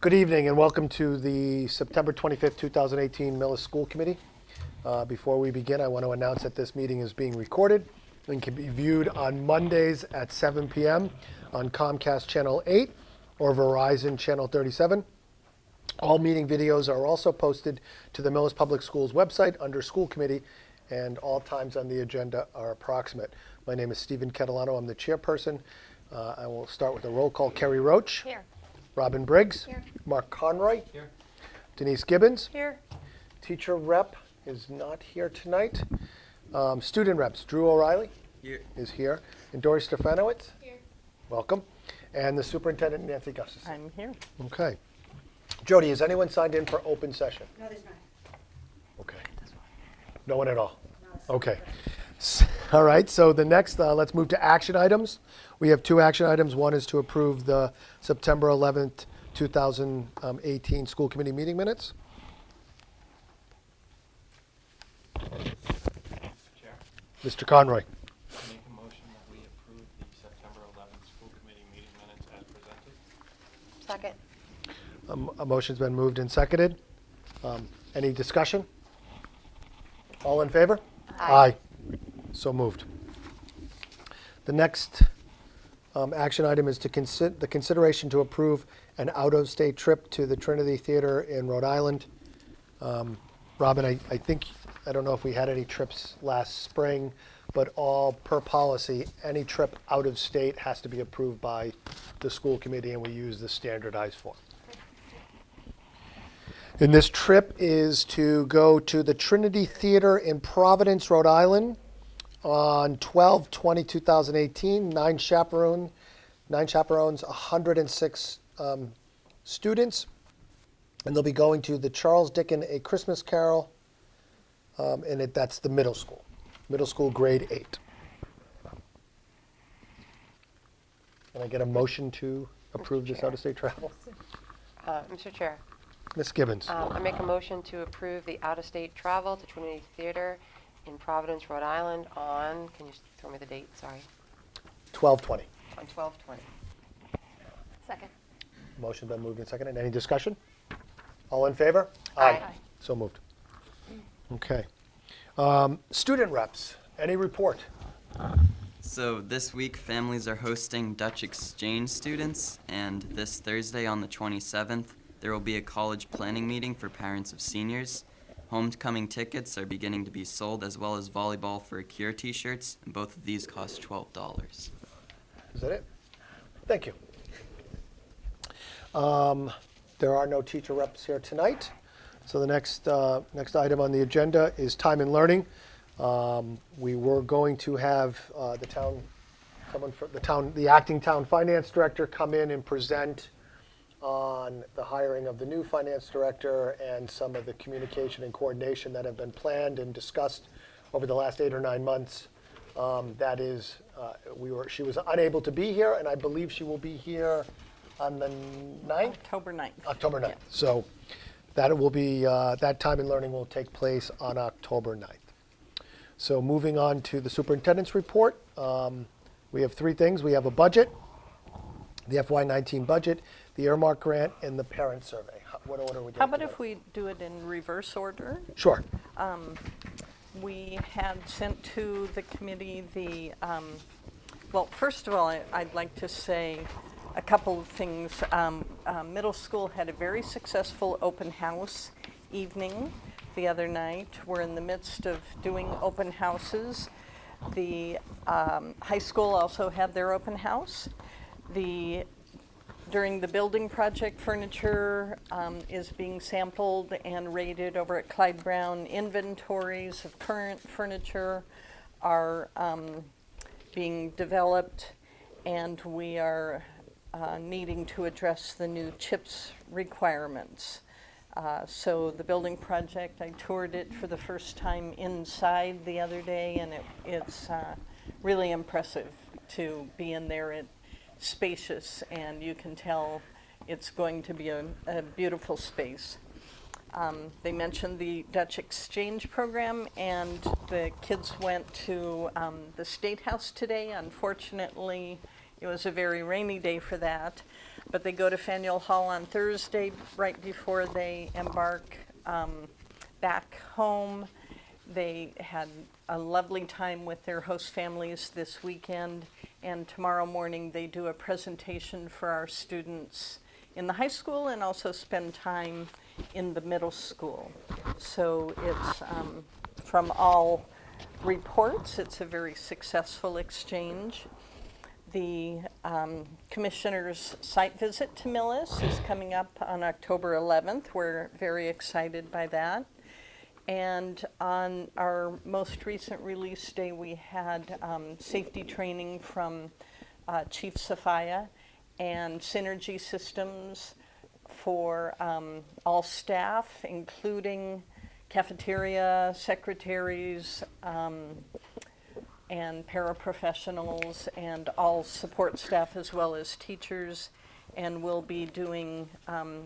Good evening and welcome to the September 25th, 2018 Millis School Committee. Before we begin, I want to announce that this meeting is being recorded and can be viewed on Mondays at 7 p.m. on Comcast Channel 8 or Verizon Channel 37. All meeting videos are also posted to the Millis Public Schools website under School Committee, and all times on the agenda are approximate. My name is Stephen Catalano. I'm the chairperson. I will start with a roll call. Kerry Roach. Here. Robin Briggs. Here. Mark Conroy. Here. Denise Gibbons. Here. Teacher rep is not here tonight. Student reps, Drew O'Reilly Here. is here. And Dory Stefanowitz. Here. Welcome. And the superintendent, Nancy Gustafson. I'm here. Okay. Jody, has anyone signed in for open session? No, there's not. Okay. No one at all? Okay. All right, so the next, let's move to action items. We have two action items. One is to approve the September 11th, 2018 school committee meeting minutes. Chair, Mr. Conroy. I make a motion that we approve the September 11th school committee meeting minutes as presented. Second. A motion's been moved and seconded. Any discussion? All in favor? Aye. So moved. The next action item is to the consideration to approve an out-of-state trip to the Trinity Theater in Rhode Island. Robin, I think, I don't know if we had any trips last spring, but all per policy, any trip out of state has to be approved by the school committee, and we use the standardized form. And this trip is to go to the Trinity Theater in Providence, Rhode Island on 12/20/2018. Nine chaperones, 106 students. And they'll be going to the Charles Dickens A Christmas Carol, and that's the middle school grade 8. Can I get a motion to approve this Chair. out-of-state travel? Mr. Chair, Ms. Gibbons. I make a motion to approve the out-of-state travel to Trinity Theater in Providence, Rhode Island on, can you throw me the date, sorry? 12/20. On 12/20. Second. Motion been moved and seconded. Any discussion? All in favor? Aye. So moved. Okay. Student reps, any report? So this week, families are hosting Dutch exchange students, and this Thursday on the 27th, there will be a college planning meeting for parents of seniors. Homecoming tickets are beginning to be sold, as well as volleyball for a Cure t-shirts, and both of these cost $12. Is that it? Thank you. There are no teacher reps here tonight. So the next item on the agenda is time and learning. We were going to have the acting town finance director come in and present on the hiring of the new finance director and some of the communication and coordination that have been planned and discussed over the last 8 or 9 months. She was unable to be here, and I believe she will be here on the 9th? October 9th. October 9th. Yeah. So that will be, that time and learning will take place on October 9th. So moving on to the superintendent's report, we have 3 things. We have a budget, the FY19 budget, the earmark grant, and the parent survey. What order are we doing? How about tonight? if we do it in reverse order? Sure. We had sent to the committee the, well, first of all, I'd like to say a couple of things. Middle school had a very successful open house evening the other night. We're in the midst of doing open houses. The high school also had their open house. During the building project, furniture is being sampled and rated over at Clyde Brown. Inventories of current furniture are being developed, and we are needing to address the new CHIPS requirements. So the building project, I toured it for the first time inside the other day, and it's really impressive to be in there. It's spacious, and you can tell it's going to be a beautiful space. They mentioned the Dutch exchange program, and the kids went to the State House today. Unfortunately, it was a very rainy day for that. But they go to Faneuil Hall on Thursday, right before they embark back home. They had a lovely time with their host families this weekend, and tomorrow morning they do a presentation for our students in the high school and also spend time in the middle school. So it's, from all reports, it's a very successful exchange. The commissioner's site visit to Millis is coming up on October 11th. We're very excited by that. And on our most recent release day, we had safety training from Chief Sophia and synergy systems for all staff, including cafeteria secretaries and paraprofessionals and all support staff as well as teachers. And we'll be doing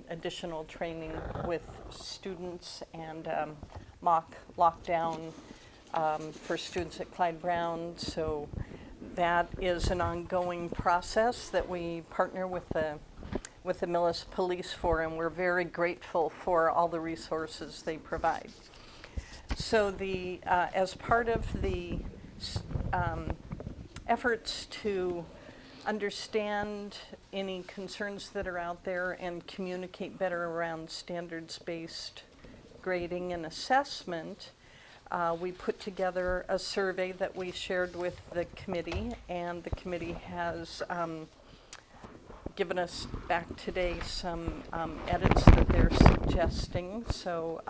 additional training with students and mock lockdown for students at Clyde Brown. So that is an ongoing process that we partner with the Millis Police for, and we're very grateful for all the resources they provide. So the as part of the efforts to understand any concerns that are out there and communicate better around standards-based grading and assessment, we put together a survey that we shared with the committee, and the committee has given us back today some edits that they're suggesting. So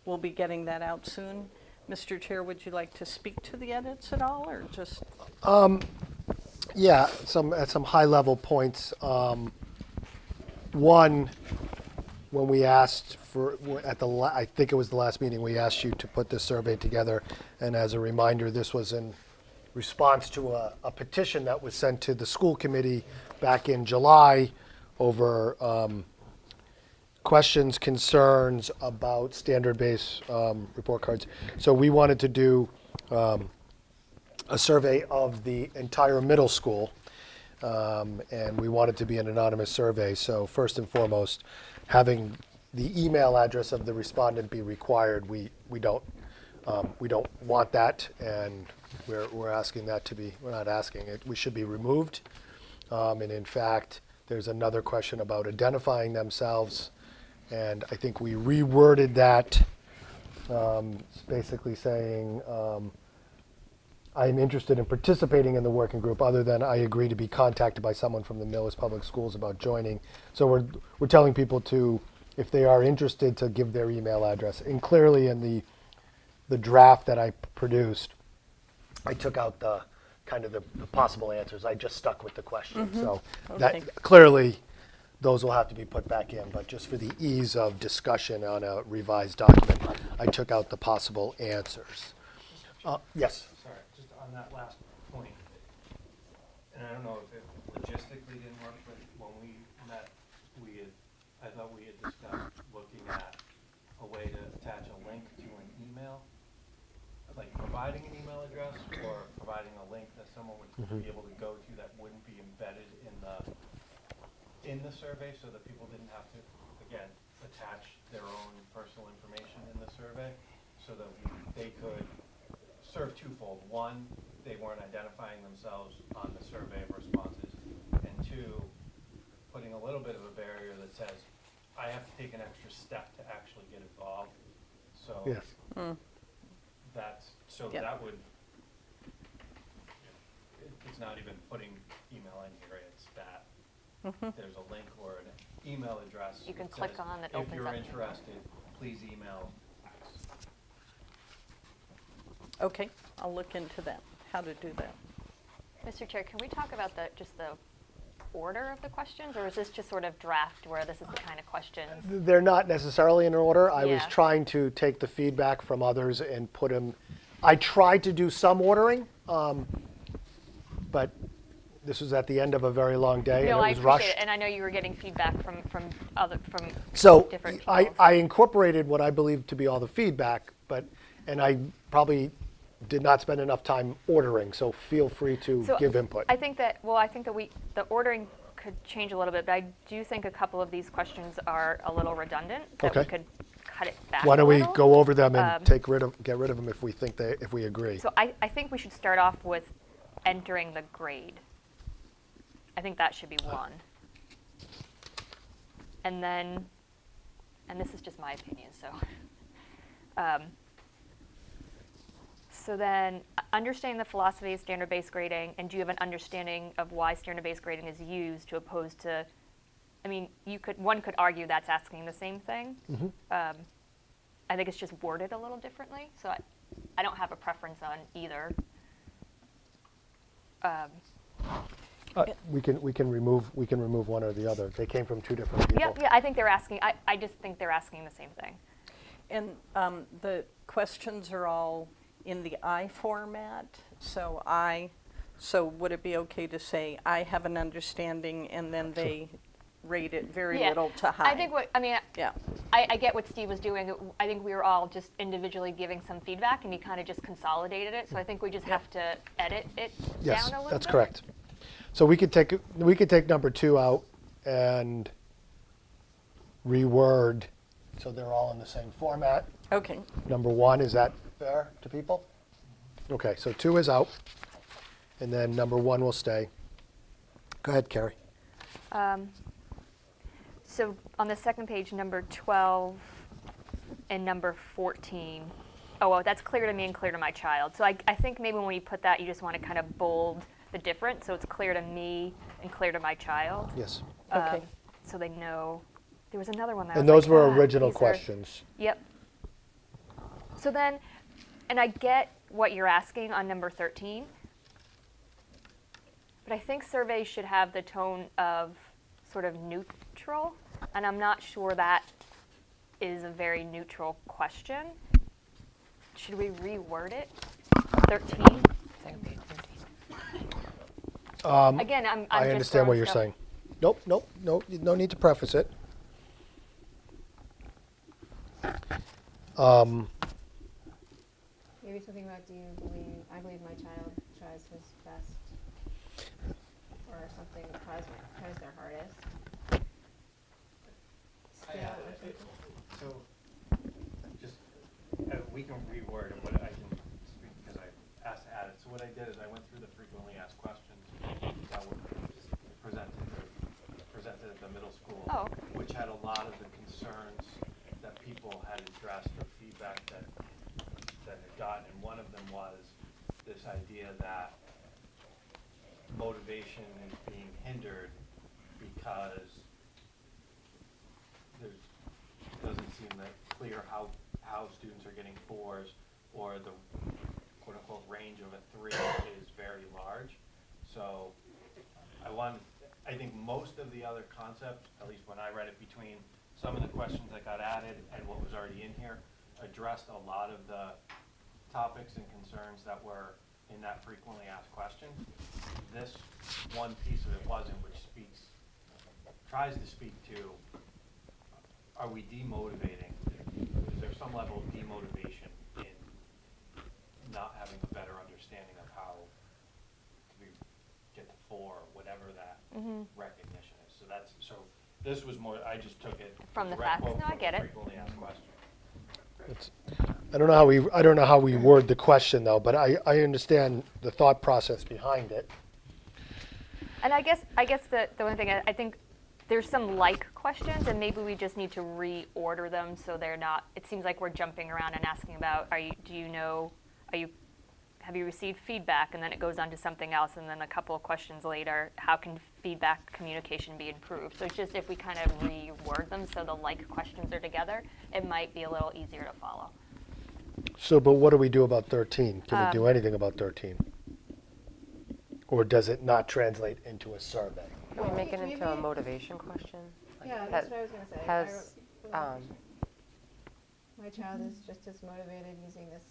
we'll be getting that out soon. Mr. Chair, would you like to speak to the edits at all, or just? Yeah, at some high-level points. One, when we asked for, I think it was the last meeting, we asked you to put this survey together. And as a reminder, this was in response to a petition that was sent to the school committee back in July over questions, concerns about standard-based report cards. So we wanted to do a survey of the entire middle school, and we want it to be an anonymous survey. So first and foremost, having the email address of the respondent be required, we don't want that, and we're asking that to be, we're not asking it, we should be removed. And in fact, there's another question about identifying themselves, and I think we reworded that, basically saying, I'm interested in participating in the working group, other than I agree to be contacted by someone from the Millis Public Schools about joining. So we're telling people to, if they are interested, to give their email address. And clearly in the draft that I produced, I took out the kind of the possible answers. I just stuck with the question. So Okay. that clearly those will have to be put back in, but just for the ease of discussion on a revised document, I took out the possible answers. Yes. Sorry, just on that last point, and I don't know if it logistically didn't work, but when we met, I thought we had discussed looking at a way to attach a link to an email, like providing an email address or providing a link that someone would be able to go to that wouldn't be embedded in the survey, so that people didn't have to, again, attach their own personal information in the survey, so that they could serve twofold. One, they weren't identifying themselves on the survey of responses, and two, putting a little bit of a barrier that says, I have to take an extra step to actually get involved. So Yes. Yeah. that would, it's not even putting email in here, it's that there's a link or an email address. You can that click says, on that opens if you're up. interested, please email X. Okay, I'll look into that, how to do that. Mr. Chair, can we talk about just the order of the questions, or is this just sort of draft where this is the kind of questions? They're not necessarily in order. I was Yeah. trying to take the feedback from others and put them, I tried to do some ordering, but this was at the end of a very long day No, and I it was appreciate rushed. it, and I know you were getting feedback from So different I people. incorporated what I believe to be all the feedback, and I probably did not spend enough time ordering, so feel free to So give input. I think that the ordering could change a little bit, but I do think a couple of these questions are a little redundant, that we Okay. could cut it back Why a don't we little. go over them and Um, get rid of them if we agree? So I think we should start off with entering the grade. I think that should be one. And then, and this is just my opinion, so then, understanding the philosophy of standard-based grading, and do you have an understanding of why standard-based grading is used to oppose to, I mean, one could argue that's asking the same thing. I think it's just worded a little differently, so I don't have a preference on either. We can remove one or the other. They came from two different people. Yeah, I think they're asking, I just think they're asking the same thing. And the questions are all in the I format, so would it be okay to say, I have an understanding, and then they rate it very Yeah. little to high? I think Yeah. I get what Steve was doing. I think we were all just individually giving some feedback, and he kind of just consolidated it. So I think we just have to edit it Yes, down a little that's bit. correct. So we could take number 2 out and reword so they're all in the same format. Okay. Number 1, is that fair to people? Okay, so 2 is out, and then number 1 will stay. Go ahead, Carrie. So on the second page, number 12 and number 14. Oh, well, that's clear to me and clear to my child. So I think maybe when you put that, you just want to kind of bold the difference, so it's clear to me and clear to my child. Yes. Okay. So they know. There was another one that And I was those like, were original these are- questions. Yep. So then, and I get what you're asking on number 13, but I think surveys should have the tone of sort of neutral, and I'm not sure that is a very neutral question. Should we reword it? 13? Second page, 13. Again, I'm I just understand throwing what you're stuff- saying. Nope, no need to preface it. Maybe something about, I believe my child tries his best, or something, tries their hardest. Skill or something. So, just, we can reword it, but I can speak because I asked to add it. So what I did is I went through the frequently asked questions that were presented at the middle school. Oh, okay. Which had a lot of the concerns that people had addressed or feedback that had gotten. And one of them was this idea that motivation is being hindered because it doesn't seem that clear how students are getting 4s, or the quote unquote range of a 3 is very large. So I think most of the other concepts, at least when I read it, between some of the questions that got added and what was already in here, addressed a lot of the topics and concerns that were in that frequently asked question. This one piece of it wasn't, which tries to speak to, are we demotivating? Is there some level of demotivation in not having a better understanding of how to get to 4, or whatever that recognition is? So this was more, I just took it From the direct facts. quote No, I from get the it. frequently asked question. I don't know how we word the question though, but I understand the thought process behind it. And I guess the only thing, I think there's some like questions, and maybe we just need to reorder them so they're not, it seems like we're jumping around and asking about, have you received feedback? And then it goes on to something else, and then a couple of questions later, how can feedback communication be improved? So it's just if we kind of reword them so the like questions are together, it might be a little easier to follow. So, but what do we do about 13? Can we do anything about 13? Or does it not translate into a survey? Can we make it into a Maybe- motivation question? Like, Yeah, ha- that's what I was gonna say. Has, My child is just as motivated using this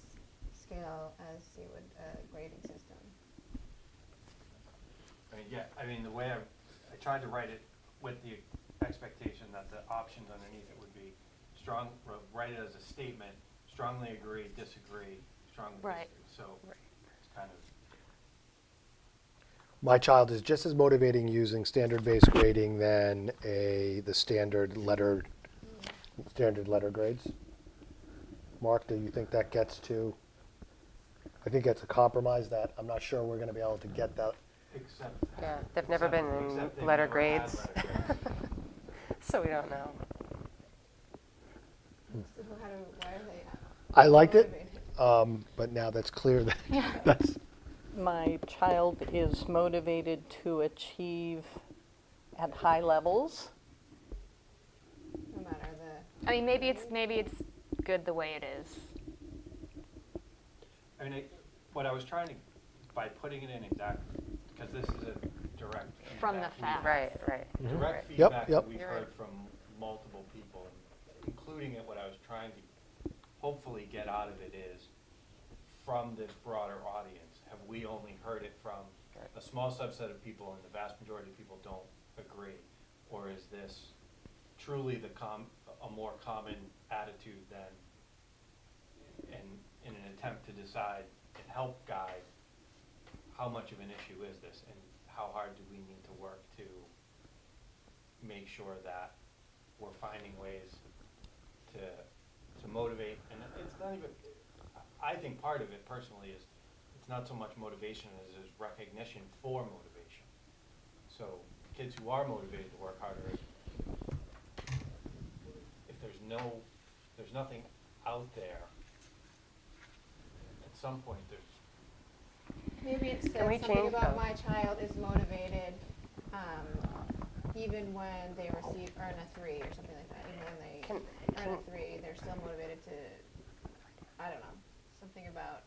scale as he would a grading system. The way I tried to write it with the expectation that the options underneath it would be write it as a statement, strongly agree, disagree, strongly Right. disagree. So it's kind of. My child is just as motivating using standard-based grading than the standard letter grades. Mark, do you think that gets to? I think it's a compromise that I'm not sure we're going to be able to get that. Except. Yeah, they've never been in they've letter never had grades, letter grades. so we don't know. So why are they? I liked it, motivated? but now that's clear that that's. My child is motivated to achieve at high levels. No matter the. I mean, maybe it's good the way it is. I mean, what I was trying to, by putting it in exactly, because this is a direct feedback. From the we fact. have. Right. Direct Yep, feedback yep. that we've You're heard right. from multiple people, including what I was trying to hopefully get out of it is, from this broader audience, have we only heard it from a small subset of people and the vast majority of people don't agree? Or is this truly a more common attitude than, in an attempt to decide and help guide how much of an issue is this and how hard do we need to work to make sure that we're finding ways to motivate. And it's not even, I think part of it personally is it's not so much motivation as is recognition for motivation. So kids who are motivated to work harder, if there's nothing out there, at some point Maybe it says Can we something change about that? my child is motivated, even when they earn a 3 or something like that. Even when they earn a 3, they're still motivated to, I don't know, something about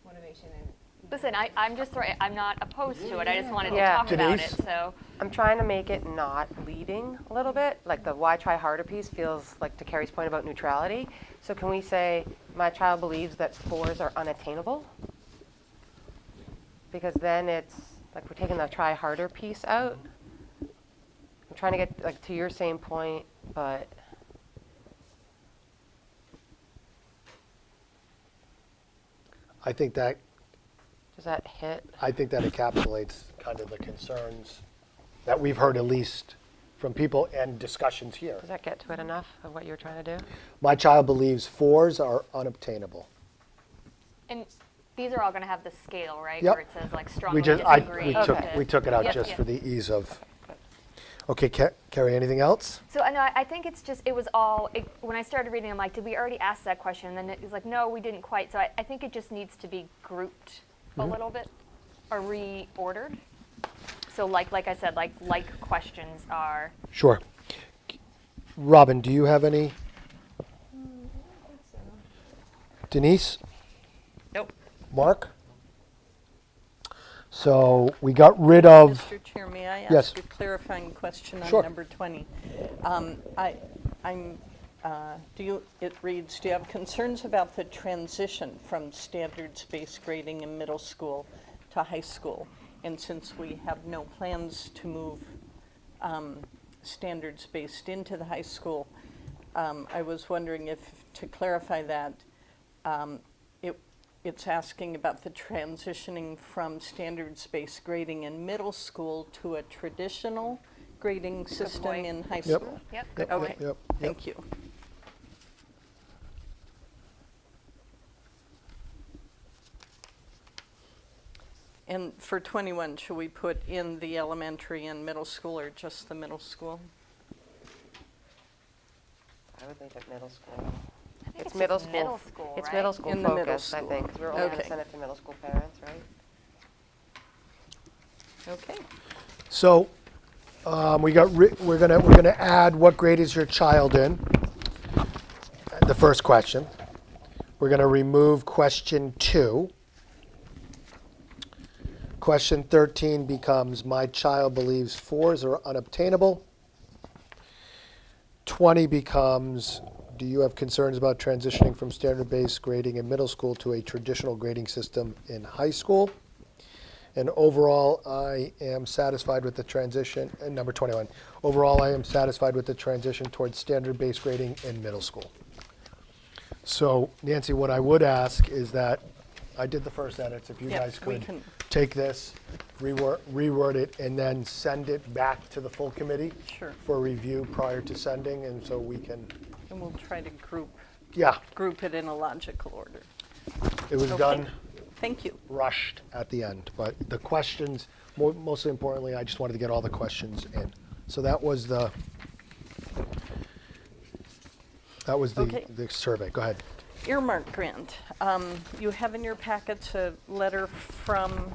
motivation and. Listen, I'm not opposed to it. I just wanted to Yeah. talk about Denise? it. So I'm trying to make it not leading a little bit, like the why try harder piece feels like to Carrie's point about neutrality. So can we say, my child believes that 4s are unattainable? Because then it's, like we're taking the try harder piece out. I'm trying to get like to your same point, but I think that does that hit? encapsulates kind of the concerns that we've heard, at least from people and discussions here. Does that get to it enough of what you're trying to do? My child believes 4s are unobtainable. and these are all going to have the scale, right? Yep. Where it says like We strongly just, disagree. Okay. we took it out Yep, just yep. for the ease of. Okay, Carrie, anything else? So I know, I think it's just, it was all, when I started reading, I'm like, did we already ask that question? And then it was like, no, we didn't quite. So I think it just needs to be grouped a little bit or reordered. So like I said, like questions are, Sure. Robin, do you have any? I think so. Denise? Nope. Mark? So we got rid of, Mr. Chair, may I Yes. ask a clarifying question on Sure. number 20? It reads, do you have concerns about the transition from standards-based grading in middle school to high school? And since we have no plans to move standards-based into the high school, I was wondering if, to clarify that, it's asking about the transitioning from standards-based grading in middle school to a traditional grading system point. in high Yep. school. yep. Yep, Okay. yep. Thank you. And for 21, should we put in the elementary and middle school or just the middle school? I would leave it middle school. I think It's just middle school. Middle school, It's right? middle school In the middle focused, I school. think, 'cause we're only going Okay. to send it to middle school parents, right? Okay. so we're gonna add what grade is your child in? The first question. We're gonna remove question 2. Question 13 becomes, my child believes 4s are unobtainable. 20 becomes, do you have concerns about transitioning from standard-based grading in middle school to a traditional grading system in high school? And overall, I am satisfied with the transition, and number 21, overall, I am satisfied with the transition towards standard-based grading in middle school. So Nancy, what I would ask is that, I did the first edits, if you Yeah, guys we could can take this, reword it, and then send it back to the full committee Sure. for review prior to sending, and so we can, And we'll try to yeah, group it in a logical order. it was Okay. done Thank you. rushed at the end, but the questions, mostly importantly, I just wanted to get all the questions in. So that was the Okay. the survey. Go ahead. Earmark grant. You have in your packets a letter from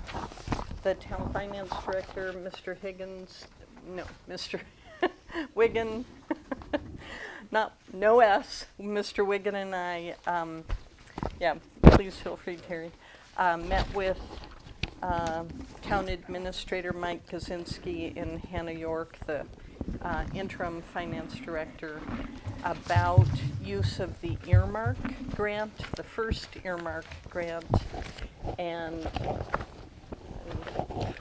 the town finance director, Mr. Higgins, no, Mr. Wiggin, no S, Mr. Wiggin and I, yeah, please feel free, Terry, met with Town Administrator Mike Kaczynski and Hannah York, the interim finance director, about use of the earmark grant, the first earmark grant, and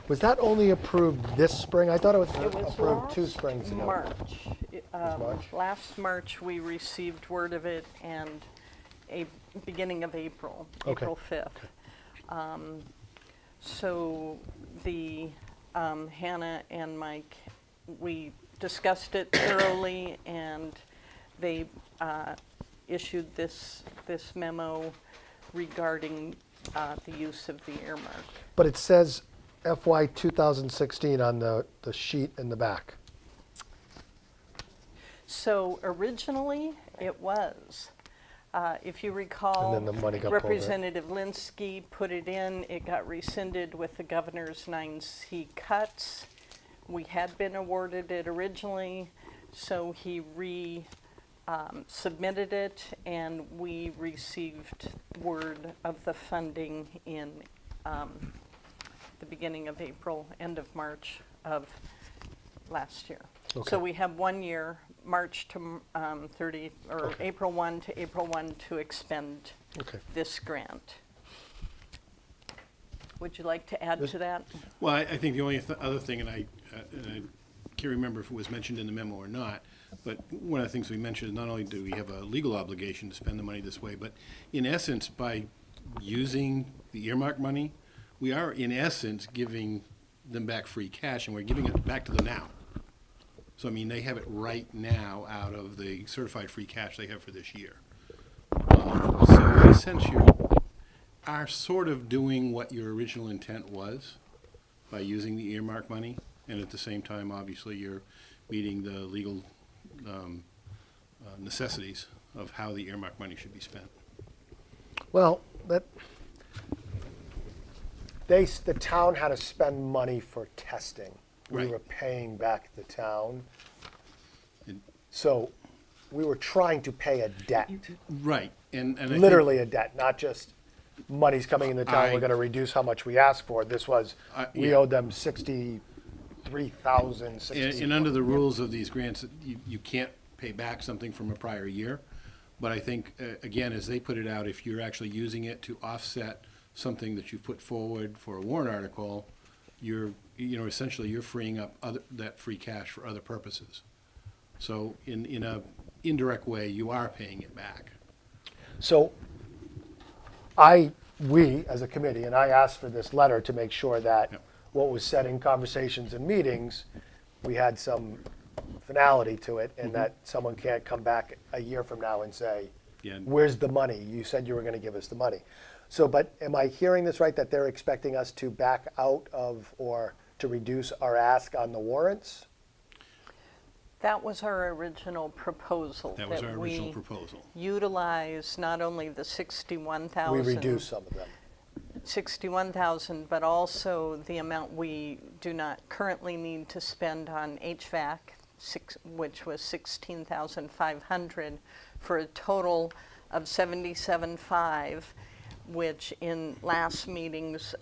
Was that only approved this spring? I thought it was it was approved 2 last springs ago. March. March? Last March, we received word of it, and beginning of April, Okay. April 5th. So the Hannah and Mike, we discussed it thoroughly, and they issued this memo regarding the use of the earmark. But it says FY 2016 on the sheet in the back. So originally, it was. If you recall, And then the money got pulled out. Representative Linsky put it in. It got rescinded with the governor's 9C cuts. We had been awarded it originally, so he submitted it, and we received word of the funding in the beginning of April, end of March of last year. Okay. So we have 1 year, March to 30, or Okay. April 1 to April 1 to expend Okay. this grant. Would you like to add to that? Well, I think the only other thing, and I can't remember if it was mentioned in the memo or not, but one of the things we mentioned is not only do we have a legal obligation to spend the money this way, but in essence, by using the earmark money, we are in essence giving them back free cash, and we're giving it back to them now. So, I mean, they have it right now out of the certified free cash they have for this year. So in a sense, you are sort of doing what your original intent was by using the earmark money, and at the same time, obviously, you're meeting the legal necessities of how the earmark money should be spent. Well, the town had to spend money for testing. We Right. were paying back the town. And- So we were trying to pay a debt, Right, and I think- literally a debt, not just money's coming in the town, I- we're gonna reduce how much we asked for. This was, we yeah. owed them 63,000, And under the rules of these grants, you can't pay back something from a prior year. But I think, again, as they put it out, if you're actually using it to offset something that you put forward for a warrant article, essentially you're freeing up that free cash for other purposes. So in a indirect way, you are paying it back. So we, as a committee, and I asked for this letter to make sure that Yep. what was said in conversations and meetings, we had some finality to it, and that someone can't come back a year from now and say, Yeah. where's the money? You said you were gonna give us the money. So, but am I hearing this right, that they're expecting us to back out of, or to reduce our ask on the warrants? That was our original proposal. That was our original we proposal. utilize not only the 61,000. We reduce some of them. 61,000, but also the amount we do not currently need to spend on HVAC, which was 16,500, for a total of 77,500, which in last meeting's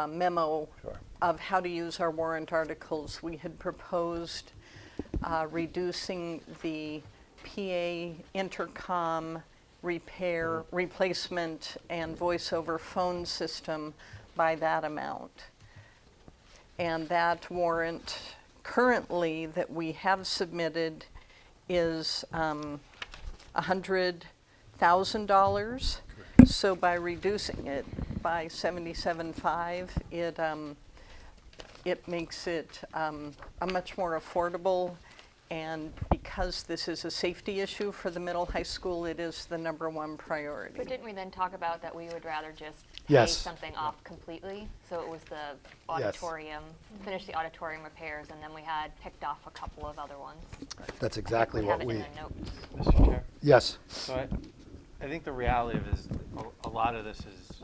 memo Sure. of how to use our warrant articles, we had proposed reducing the PA intercom repair, replacement, and voice over phone system by that amount. And that warrant currently that we have submitted is $100,000. So by reducing it, by 77.5, it makes it a much more affordable, and because this is a safety issue for the middle high school, it is the #1 priority. But didn't we then talk about that we would rather just pay Yes. something off completely? So it was the auditorium, finish the auditorium repairs, and then we had picked off a couple of other ones. That's exactly We what have it we, in the notes. Mr. Chair? yes. So I think the reality of it is a lot of this is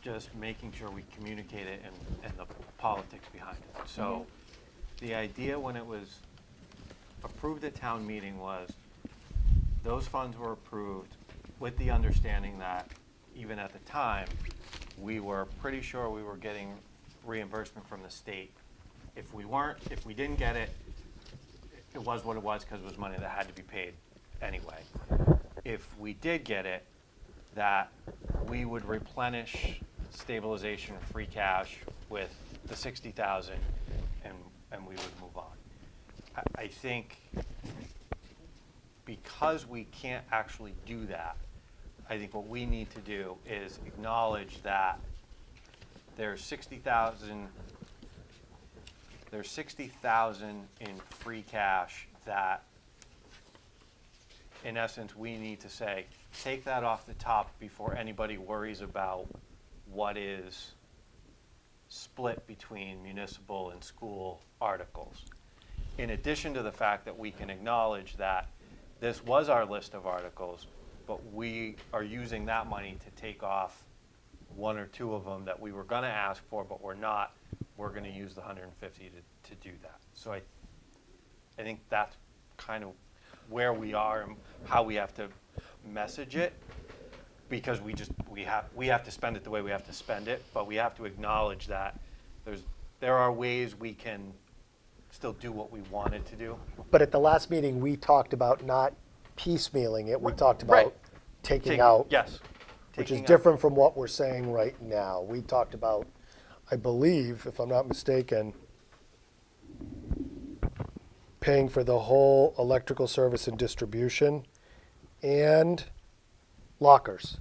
just making sure we communicate it and the politics behind it. So the idea when it was approved at town meeting was those funds were approved with the understanding that even at the time, we were pretty sure we were getting reimbursement from the state. If we didn't get it, it was what it was because it was money that had to be paid anyway. If we did get it, that we would replenish stabilization free cash with the 60,000 and we would move on. I think because we can't actually do that, I think what we need to do is acknowledge that there's 60,000 in free cash that in essence we need to say, take that off the top before anybody worries about what is split between municipal and school articles. In addition to the fact that we can acknowledge that this was our list of articles, but we are using that money to take off one or two of them that we were going to ask for, but we're not. We're going to use the 150 to do that. So I think that's kind of where we are and how we have to message it, because we have to spend it the way we have to spend it, but we have to acknowledge that there are ways we can still do what we wanted to do. But at the last meeting, we talked about not piecemealing it. We talked about Right. taking out, Yes. which is Taking out- different from what we're saying right now. We talked about, I believe, if I'm not mistaken, paying for the whole electrical service and distribution and lockers.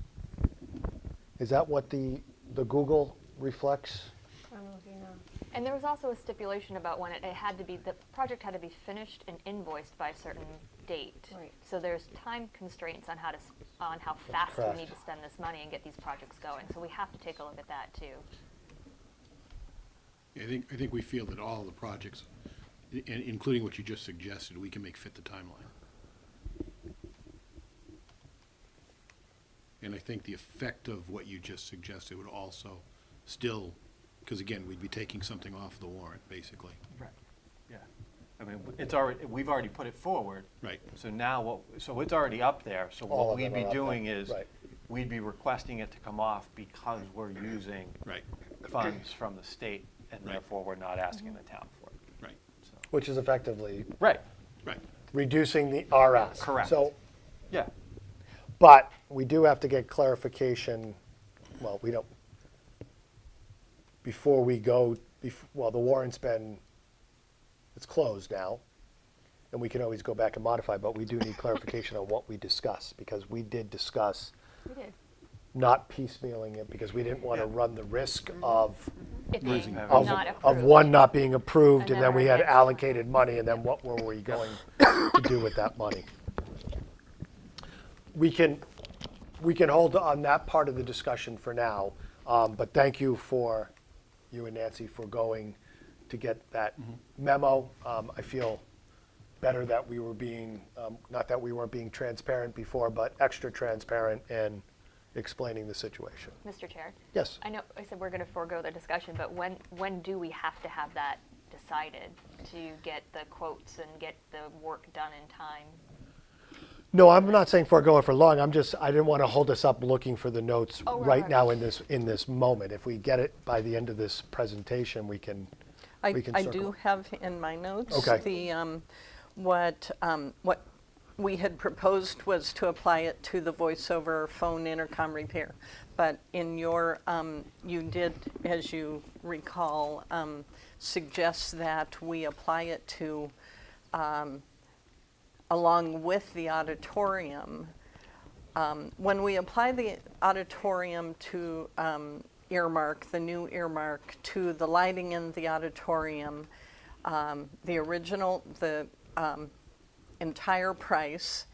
Is that what the Google reflects? I'm looking now. And there was also a stipulation about when the project had to be finished and invoiced by a certain date. Right. So there's time constraints on how fast we Correct. need to spend this money and get these projects going. So we have to take a look at that too. I think we feel that all the projects, including what you just suggested, we can make fit the timeline. And I think the effect of what you just suggested would also still, because again, we'd be taking something off the warrant, basically. Right. Yeah. I mean, we've already put it forward. Right. So now so it's already up there. So All what of we'd them be are up doing there. is Right. we'd be requesting it to come off because we're using Right, funds from the state, and Right. therefore we're not asking the town for it. right, So. Which is effectively Right. right. reducing the RS. Correct. So, Yeah. but we do have to get clarification, well, we don't, before we go, well, the warrant's it's closed now, and we can always go back and modify, but we do need clarification on what we discussed, because we did discuss We did. not piecemealing it, because we didn't want to Yeah. run the risk of, It Losing being Of- not of approved. one not being approved, And and then then we our had next- allocated money, and then what were we going to do with that money? We can hold on that part of the discussion for now, but thank you and Nancy for going to get that memo. I feel better that we were being, not that we weren't being transparent before, but extra transparent and explaining the situation. Mr. Chair, Yes. I know I said we're going to forego the discussion, but when do we have to have that decided to get the quotes and get the work done in time? No, I'm not saying forego it for long. I didn't want to hold us up looking for the notes Oh, right right. now in this moment. If we get it by the end of this presentation, we can I circle. do have in my notes. Okay. The, what we had proposed was to apply it to the voice over phone intercom repair. But in your, you did, as you recall, suggest that we apply it to, along with the auditorium, When we apply the auditorium to earmark, the new earmark, to the lighting in the auditorium, the entire price,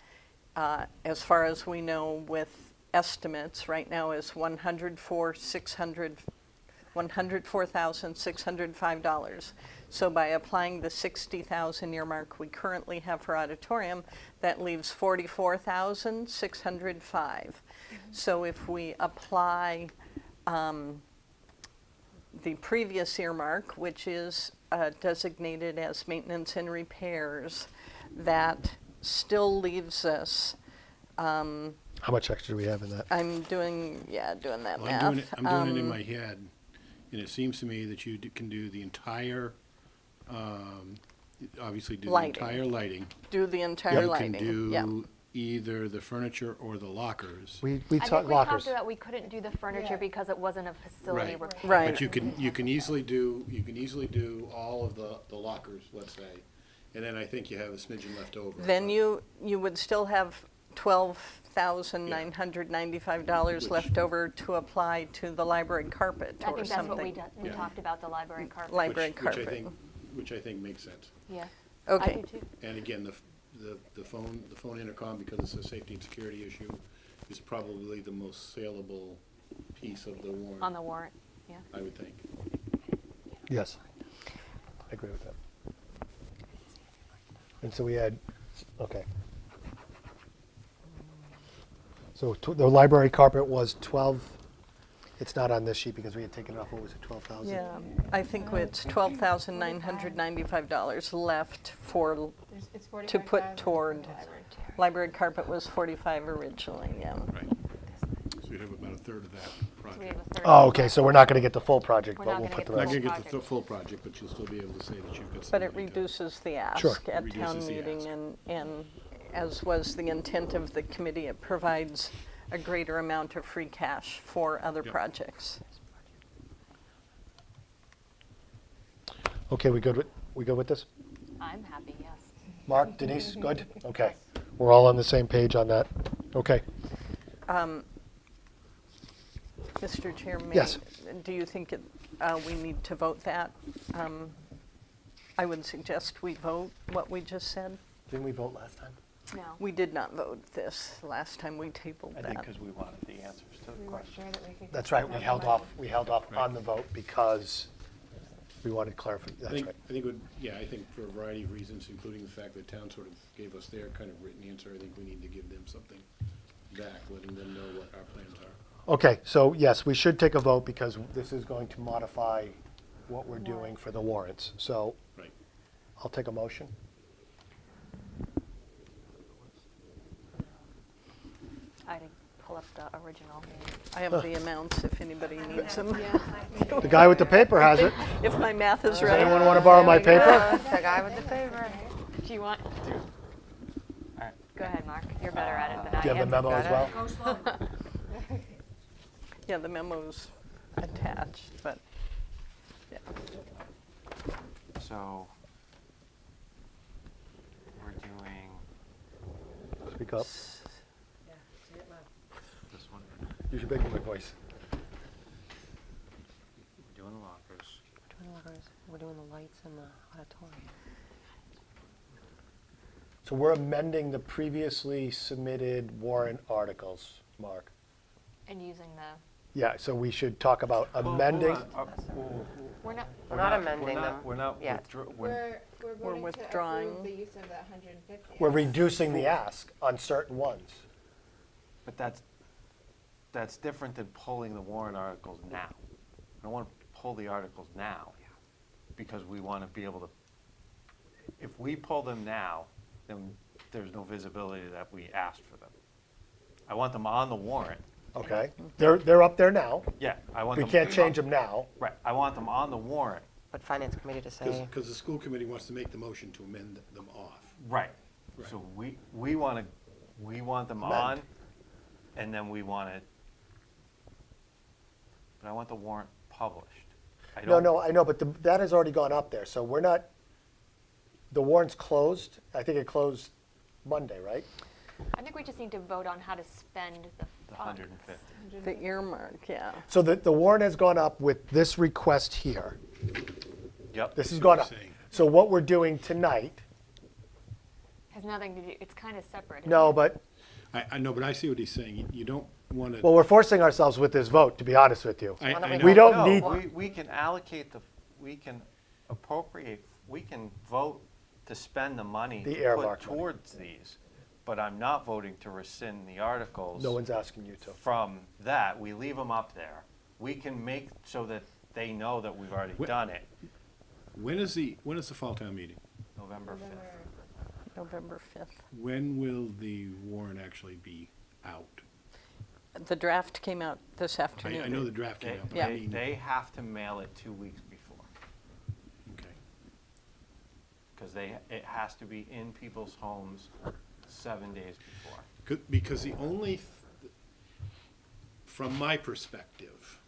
as far as we know with estimates right now, is $104,605. So by applying the $60,000 earmark we currently have for auditorium, that leaves $44,605. So if we apply the previous earmark, which is designated as maintenance and repairs, that still leaves us, How much extra do we have in that? I'm doing that Well, math. I'm doing it in my head, and it seems to me that you can do the entire, obviously do the Lighting. entire lighting. Do the entire You lighting. can Yeah. do either the furniture or the lockers. We I think talked we lockers. talked about we couldn't do the furniture Yeah. because it wasn't a facility Right. repair. Right. But you can easily do all of the lockers, let's say, and then I think you have a smidgen left over. Then you would still have $12,995 Which- left over to apply to the library carpet I or think that's what we something. did. We Yeah. talked about the library carpet. Library Which I carpet. think, which I think makes sense. Yeah. Okay. I do too. And again, the phone intercom, because it's a safety and security issue, is probably the most saleable piece of the warrant. On the warrant, yeah. I would think. Yes. I agree with that. And so we had, okay. So the library carpet was 12, it's not on this sheet because we had taken it off, what was it, 12,000? Yeah, I think it's $12,995 left for, It's to put 45,000 toward, for the library. library carpet was 45 originally, yeah. Right. So you'd have about a third of that So we project. have a third. Oh, okay, so we're not going to get the full project, We're but not we'll gonna put get the the Not rest. gonna full get the full project, but you'll still be able to say that you've got some But it money to- reduces the ask Sure. at Reduces town the meeting, ask. and as was the intent of the committee, it provides a greater amount of free cash for other Yep. projects. Okay, we good with this? I'm happy, yes. Mark, Denise, good? Okay. We're all on the same page on that. Okay. Mr. Chair, Yes. do you think we need to vote that? I would suggest we vote what we just said. Didn't we vote last time? No. We did not vote this last time we tabled I that. think because we wanted the answers to the We weren't question. sure that we could. That's get right, we that held money. off on the vote because we wanted clarification. I That's think, right. I think, I think for a variety of reasons, including the fact that town sort of gave us their kind of written answer, I think we need to give them something back, letting them know what our plans are. Okay, so yes, we should take a vote because this is going to modify what we're doing for the warrants. So Right. I'll take a motion. I didn't pull up the original. I have the amounts if anybody needs them. Yeah. The guy with the paper has it. If my math is Does right. anyone want to borrow my paper? The guy with the paper. Do you want? Go ahead, Mark. You're better at it than Do I you have the am. memo as well? Yeah, the memo's attached, but, yeah. So, we're doing Speak up. this one, Use your big boy voice. we're doing the lockers. We're doing the lights in the auditorium. So we're amending the previously submitted warrant articles, Mark. And using the, Yeah, so we should talk about amending. we're not, We're not amending them. We're not, yet. We're voting to withdrawing. approve the use of the 150. We're reducing the ask on certain ones. but that's different than pulling the warrant articles now. I don't want to pull the articles now, because we want to be able to, if we pull them now, then there's no visibility that we asked for them. I want them on the warrant. Okay? They're up there now. Yeah, I want We them. can't change them now. Right, I want them on the warrant. But finance committee to say, Because the school committee wants to make the motion to amend them off. Right. Right. So we want them Amend. on, and then we want it, but I want the warrant published. No, I know, but that has already gone up there, so we're not, the warrant's closed. I think it closed Monday, right? I think we just need to vote on how to spend the The funds. 150. The earmark, yeah. So the warrant has gone up with this request here. Yep. This has gone up. Saying. So what we're doing tonight, Has nothing to do, it's kind of separate. no, isn't it? but, I know, but I see what he's saying. You don't want to. well, we're forcing ourselves with this vote, to be honest with you. Why don't we know. We don't No, need- we can allocate we can appropriate, we can vote to spend the money The to earmark put money. towards these, but I'm not voting to rescind the articles. No one's asking you to. From that, we leave them up there. We can make so that they know that we've already Wh- done it, When is the fall town meeting? November 5th. November 5th. When will the warrant actually be out? The draft came out this afternoon. I know the draft came They, out, but Yeah. I mean, they have to mail it 2 weeks before, okay. because it has to be in people's homes 7 days before. Because the only, from my perspective,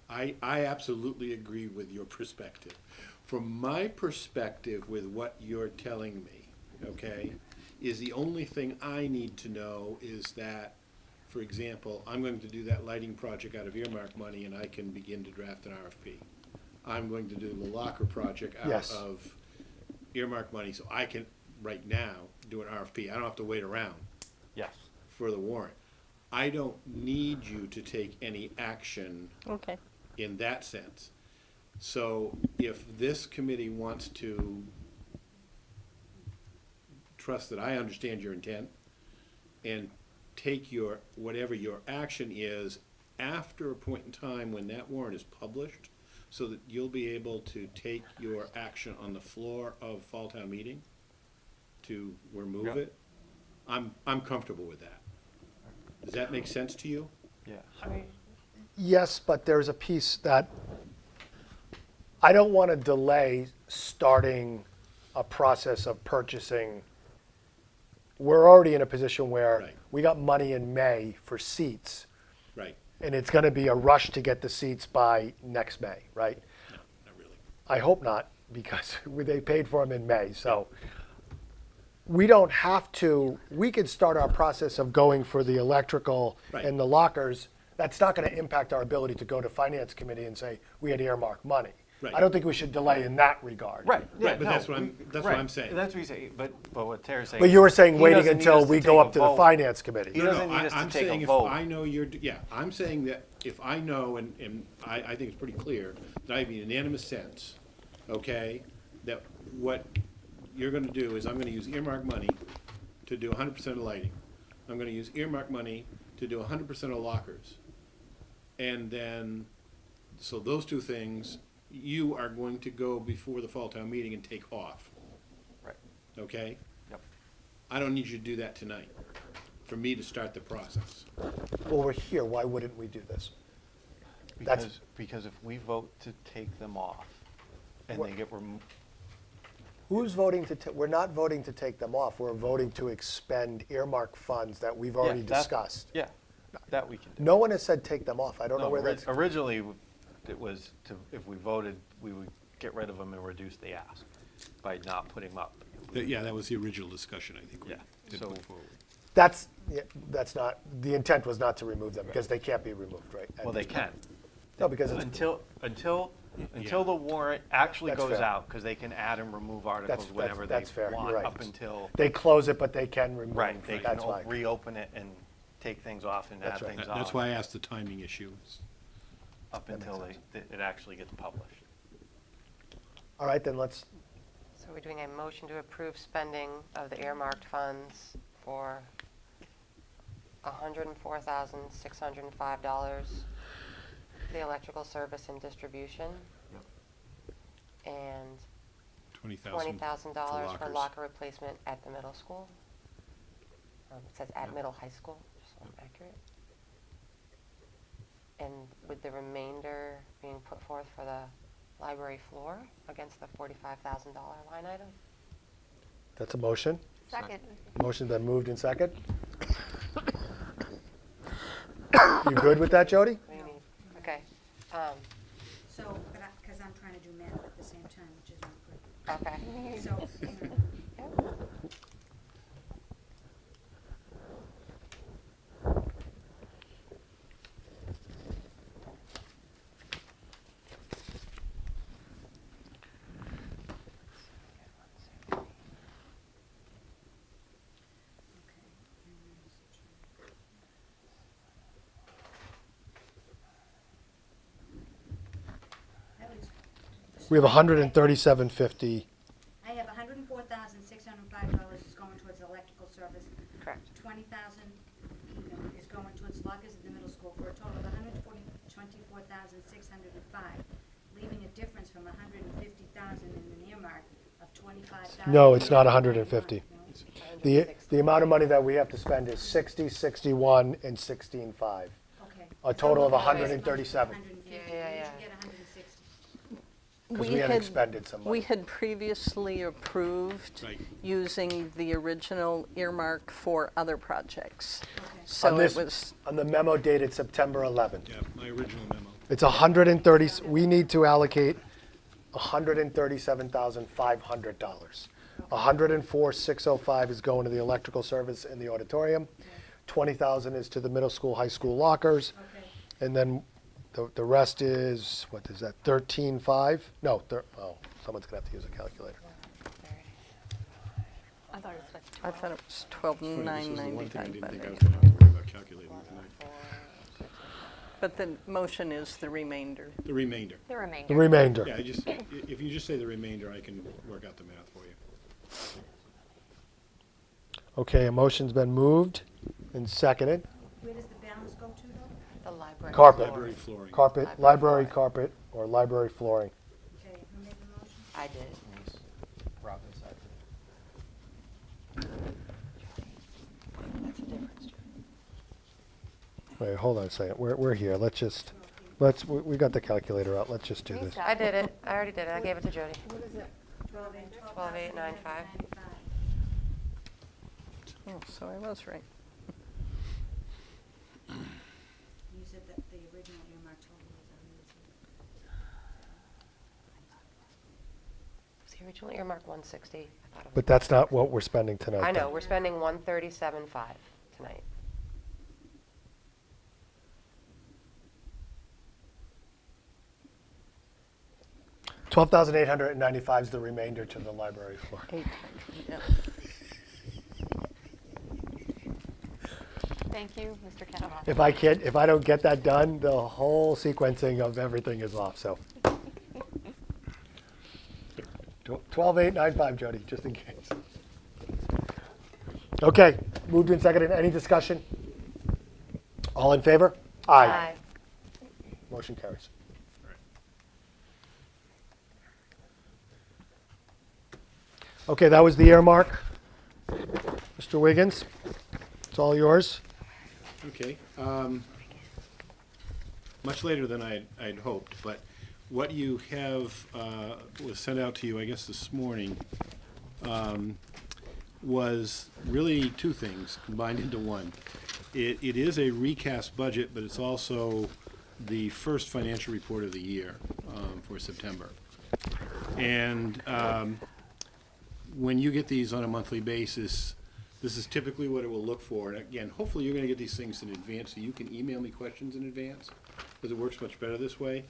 I absolutely agree with your perspective. From my perspective, with what you're telling me, okay, is the only thing I need to know is that, for example, I'm going to do that lighting project out of earmark money and I can begin to draft an RFP. I'm going to do the locker project out Yes. of earmark money, so I can, right now, do an RFP. I don't have to wait around Yes. for the warrant. I don't need you to take any action Okay. in that sense. So if this committee wants to trust that I understand your intent and take your, whatever your action is after a point in time when that warrant is published, so that you'll be able to take your action on the floor of fall town meeting to remove Yep. it, I'm comfortable with that. Does that make sense to you? Yes. Yes, but there's a piece that I don't want to delay starting a process of purchasing. We're already in a position where Right. we got money in May for seats, Right? and it's going to be a rush to get the seats by next May, right? No, not really. I hope not, because they paid for them in May, so. We don't have to, we could start our process of going for the electrical Right. and the lockers. That's not going to impact our ability to go to finance committee and say, we had earmarked money. Right. I don't think we should delay in that regard. Right. Right, but that's what I'm saying. That's what you say, but what Terry's saying. But you were saying he waiting doesn't need until us we take go a up to the vote. finance committee. He doesn't need us to I'm take a saying if vote. I know I'm saying that if I know, and I think it's pretty clear, that I have a unanimous sense, okay, that what you're gonna do is I'm gonna use earmark money to do 100% of lighting. I'm gonna use earmark money to do 100% of lockers. And then, so those two things, you are going to go before the fall town meeting and take off, Right. okay? Yep. I don't need you to do that tonight, for me to start the process. Well, we're here, why wouldn't we do this? That's- Because if we vote to take them off and they get removed, Who's voting we're not voting to take them off, we're voting to expend earmark funds that we've already discussed. Yeah, that we can do. No one has said take them off, I don't know No, where that's. originally, it was if we voted, we would get rid of them and reduce the ask by not putting them up. Yeah, that was the original discussion, I think. we Yeah, did so- put forward. That's not, the intent was not to remove them, because they can't be removed, right? at Well, they this point. can. No, because it's, Until the warrant actually That's goes fair. out, because they can add and remove articles whenever they that's fair, you're want, right. up until, they close it, but they can remove. right, they can That's fine. reopen it and take things off and add That's right. things off. That's why I asked the timing issue. Up until it actually gets published. All right, then let's, So we're doing a motion to approve spending of the earmarked funds for $104,605 for the electrical service and distribution, and $20,000 for locker replacement at the middle school. It says at middle high school, just so I'm accurate. And with the remainder being put forth for the library floor against the $45,000 line item. that's a motion. Second. Motion's been moved in second. You good with that, Jody? What do you need? Okay. So, but because I'm trying to do math at the same time, which is not good. Okay. So, hang on. We have 137.50. I have $104,605 is going towards electrical service. Correct. 20,000 even is going towards lockers at the middle school for a total of 124,605, leaving a difference from 150,000 in an earmark of 25,000. No, it's not 150. No? The amount of money that we have to spend is 60, 61, and 16.5. Okay. A total of So 137. 150. Yeah, We yeah. should get 160. Because we had expended some money. We had previously approved Right. using the original earmark for other projects. Okay. So On it this- was, On the memo dated September 11th. Yeah, my original memo. It's 130, we need to allocate $137,500. 104,605 is going to the electrical service in the auditorium. 20,000 is to the middle school, high school lockers. Okay. And then the rest is, what is that, 13.5? No, someone's gonna have to use a calculator. I thought it was like I thought it was Funny, this was the one thing I 12,995, didn't but think I was anyway. gonna have to worry about calculating tonight. But the motion is the remainder. The remainder. the remainder. The remainder. Yeah, if you just say the remainder, I can work out the math for you. Okay, a motion's been moved and seconded. Where does the balance go to, though? The library. Carpet. Library flooring. Carpet, library carpet, or library flooring. Okay, who made the motion? I did. Robin said. That's a difference. Wait, hold on a second. We're here. We got the calculator out. Let's just do this. I did it. I already did it. I gave it to Jody. What is it? 12,895. Oh, so I was right. You said that the original earmark total was 100. Was the original earmark 160? I thought it was. But that's not what we're spending tonight. I know, then. we're spending 137.5 tonight. $12,895 is the remainder to the library floor. 800, yeah. Thank you, Mr. Kavanaugh. If I don't get that done, the whole sequencing of everything is off, so. 12,895, Jody, just in case. Okay, moved and seconded. Any discussion? All in favor? Aye. Motion carries. Okay, that was the earmark. Mr. Wiggins, it's all yours. Okay. Much later than I'd hoped, but what you have was sent out to you, I guess, this morning, was really two things combined into one. It is a recast budget, but it's also the first financial report of the year for September. And when you get these on a monthly basis, this is typically what it will look for. And again, hopefully you're gonna get these things in advance, so you can email me questions in advance, because it works much better this way.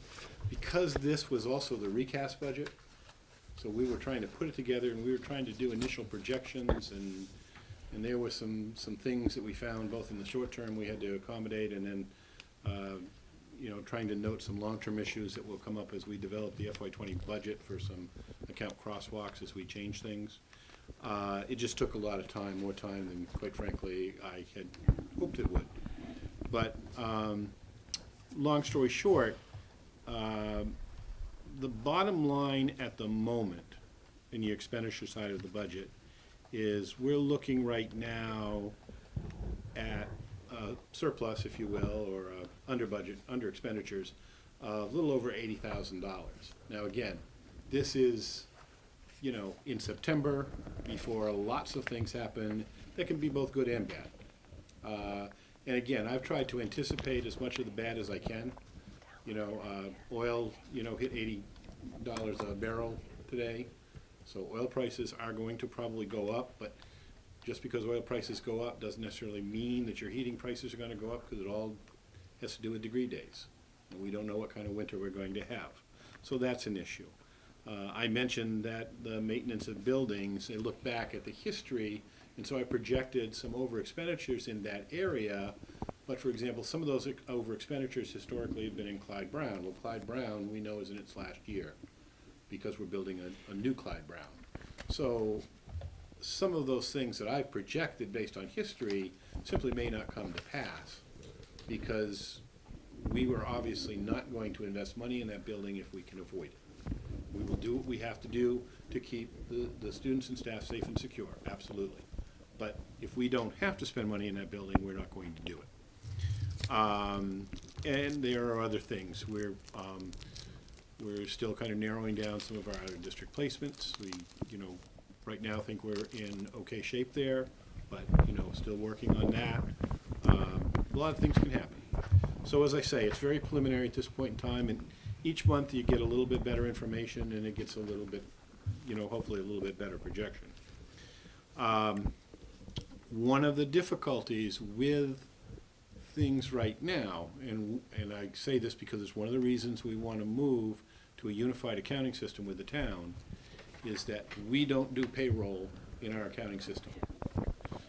Because this was also the recast budget, so we were trying to put it together, and we were trying to do initial projections, and there were some things that we found, both in the short term we had to accommodate, and then, trying to note some long-term issues that will come up as we develop the FY20 budget for some account crosswalks as we change things. It just took a lot of time, more time than, quite frankly, I had hoped it would. But long story short, the bottom line at the moment in the expenditure side of the budget is we're looking right now at a surplus, if you will, or under budget, under expenditures, of a little over $80,000. Now again, this is, in September, before lots of things happen that can be both good and bad. And again, I've tried to anticipate as much of the bad as I can. Oil, hit $80 a barrel today. So oil prices are going to probably go up, but just because oil prices go up doesn't necessarily mean that your heating prices are going to go up, because it all has to do with degree days. And we don't know what kind of winter we're going to have. So that's an issue. I mentioned that the maintenance of buildings, I look back at the history, and so I projected some over expenditures in that area. But for example, some of those over expenditures historically have been in Clyde Brown. Well, Clyde Brown, we know, is in its last year. because we're building a new Clyde Brown. So some of those things that I've projected based on history simply may not come to pass, because we were obviously not going to invest money in that building if we can avoid it. We will do what we have to do to keep the students and staff safe and secure, absolutely. But if we don't have to spend money in that building, we're not going to do it. And there are other things. We're still kind of narrowing down some of our out-of-district placements. We, right now think we're in okay shape there, but, still working on that. A lot of things can happen. So as I say, it's very preliminary at this point in time, and each month you get a little bit better information, and it gets a little bit, hopefully a little bit better projection. One of the difficulties with things right now, and I say this because it's one of the reasons we want to move to a unified accounting system with the town, is that we don't do payroll in our accounting system.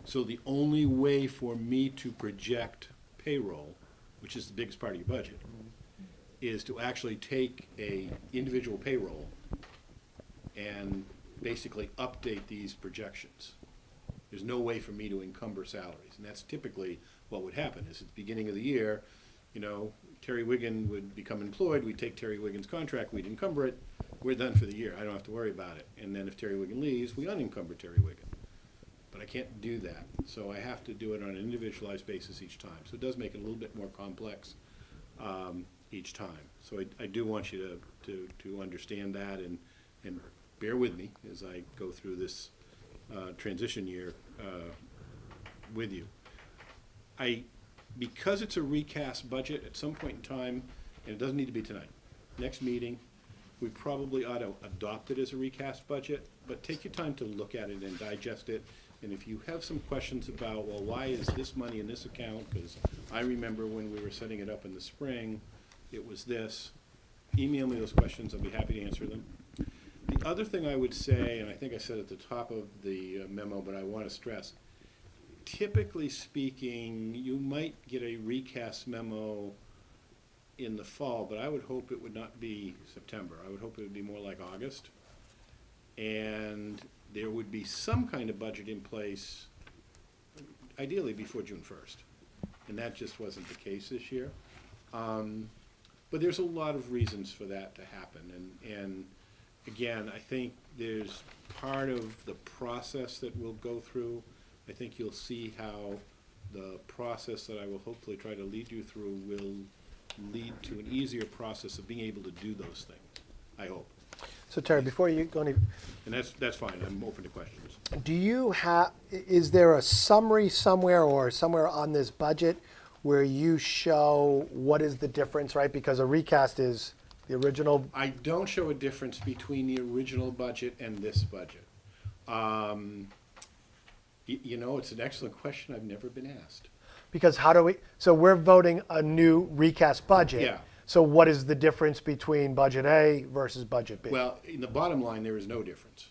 So the only way for me to project payroll, which is the biggest part of your budget, is to actually take a individual payroll and basically update these projections. There's no way for me to encumber salaries, and that's typically what would happen. Is at the beginning of the year, Terry Wiggin would become employed, we'd take Terry Wiggins' contract, we'd encumber it, we're done for the year, I don't have to worry about it. And then if Terry Wiggin leaves, we unencumber Terry Wiggin. But I can't do that, so I have to do it on an individualized basis each time. So it does make it a little bit more complex each time. So I do want you to understand that and bear with me as I go through this transition year with you. Because it's a recast budget, at some point in time, and it doesn't need to be tonight, next meeting, we probably ought to adopt it as a recast budget, but take your time to look at it and digest it. And if you have some questions about, well, why is this money in this account? Because I remember when we were setting it up in the spring, it was this. Email me those questions, I'll be happy to answer them. The other thing I would say, and I think I said at the top of the memo, but I want to stress, typically speaking, you might get a recast memo in the fall, but I would hope it would not be September. I would hope it would be more like August. And there would be some kind of budget in place, ideally before June 1st. And that just wasn't the case this year. But there's a lot of reasons for that to happen. And again, I think there's part of the process that we'll go through. I think you'll see how the process that I will hopefully try to lead you through will lead to an easier process of being able to do those things, I hope. So Terry, before you go any, And that's fine, I'm open to questions. do you have, is there a summary somewhere or somewhere on this budget where you show what is the difference, right? Because a recast is the original. I don't show a difference between the original budget and this budget. It's an excellent question, I've never been asked. Because how do we, so we're voting a new recast budget. Yeah. So what is the difference between budget A versus budget B? Well, in the bottom line, there is no difference.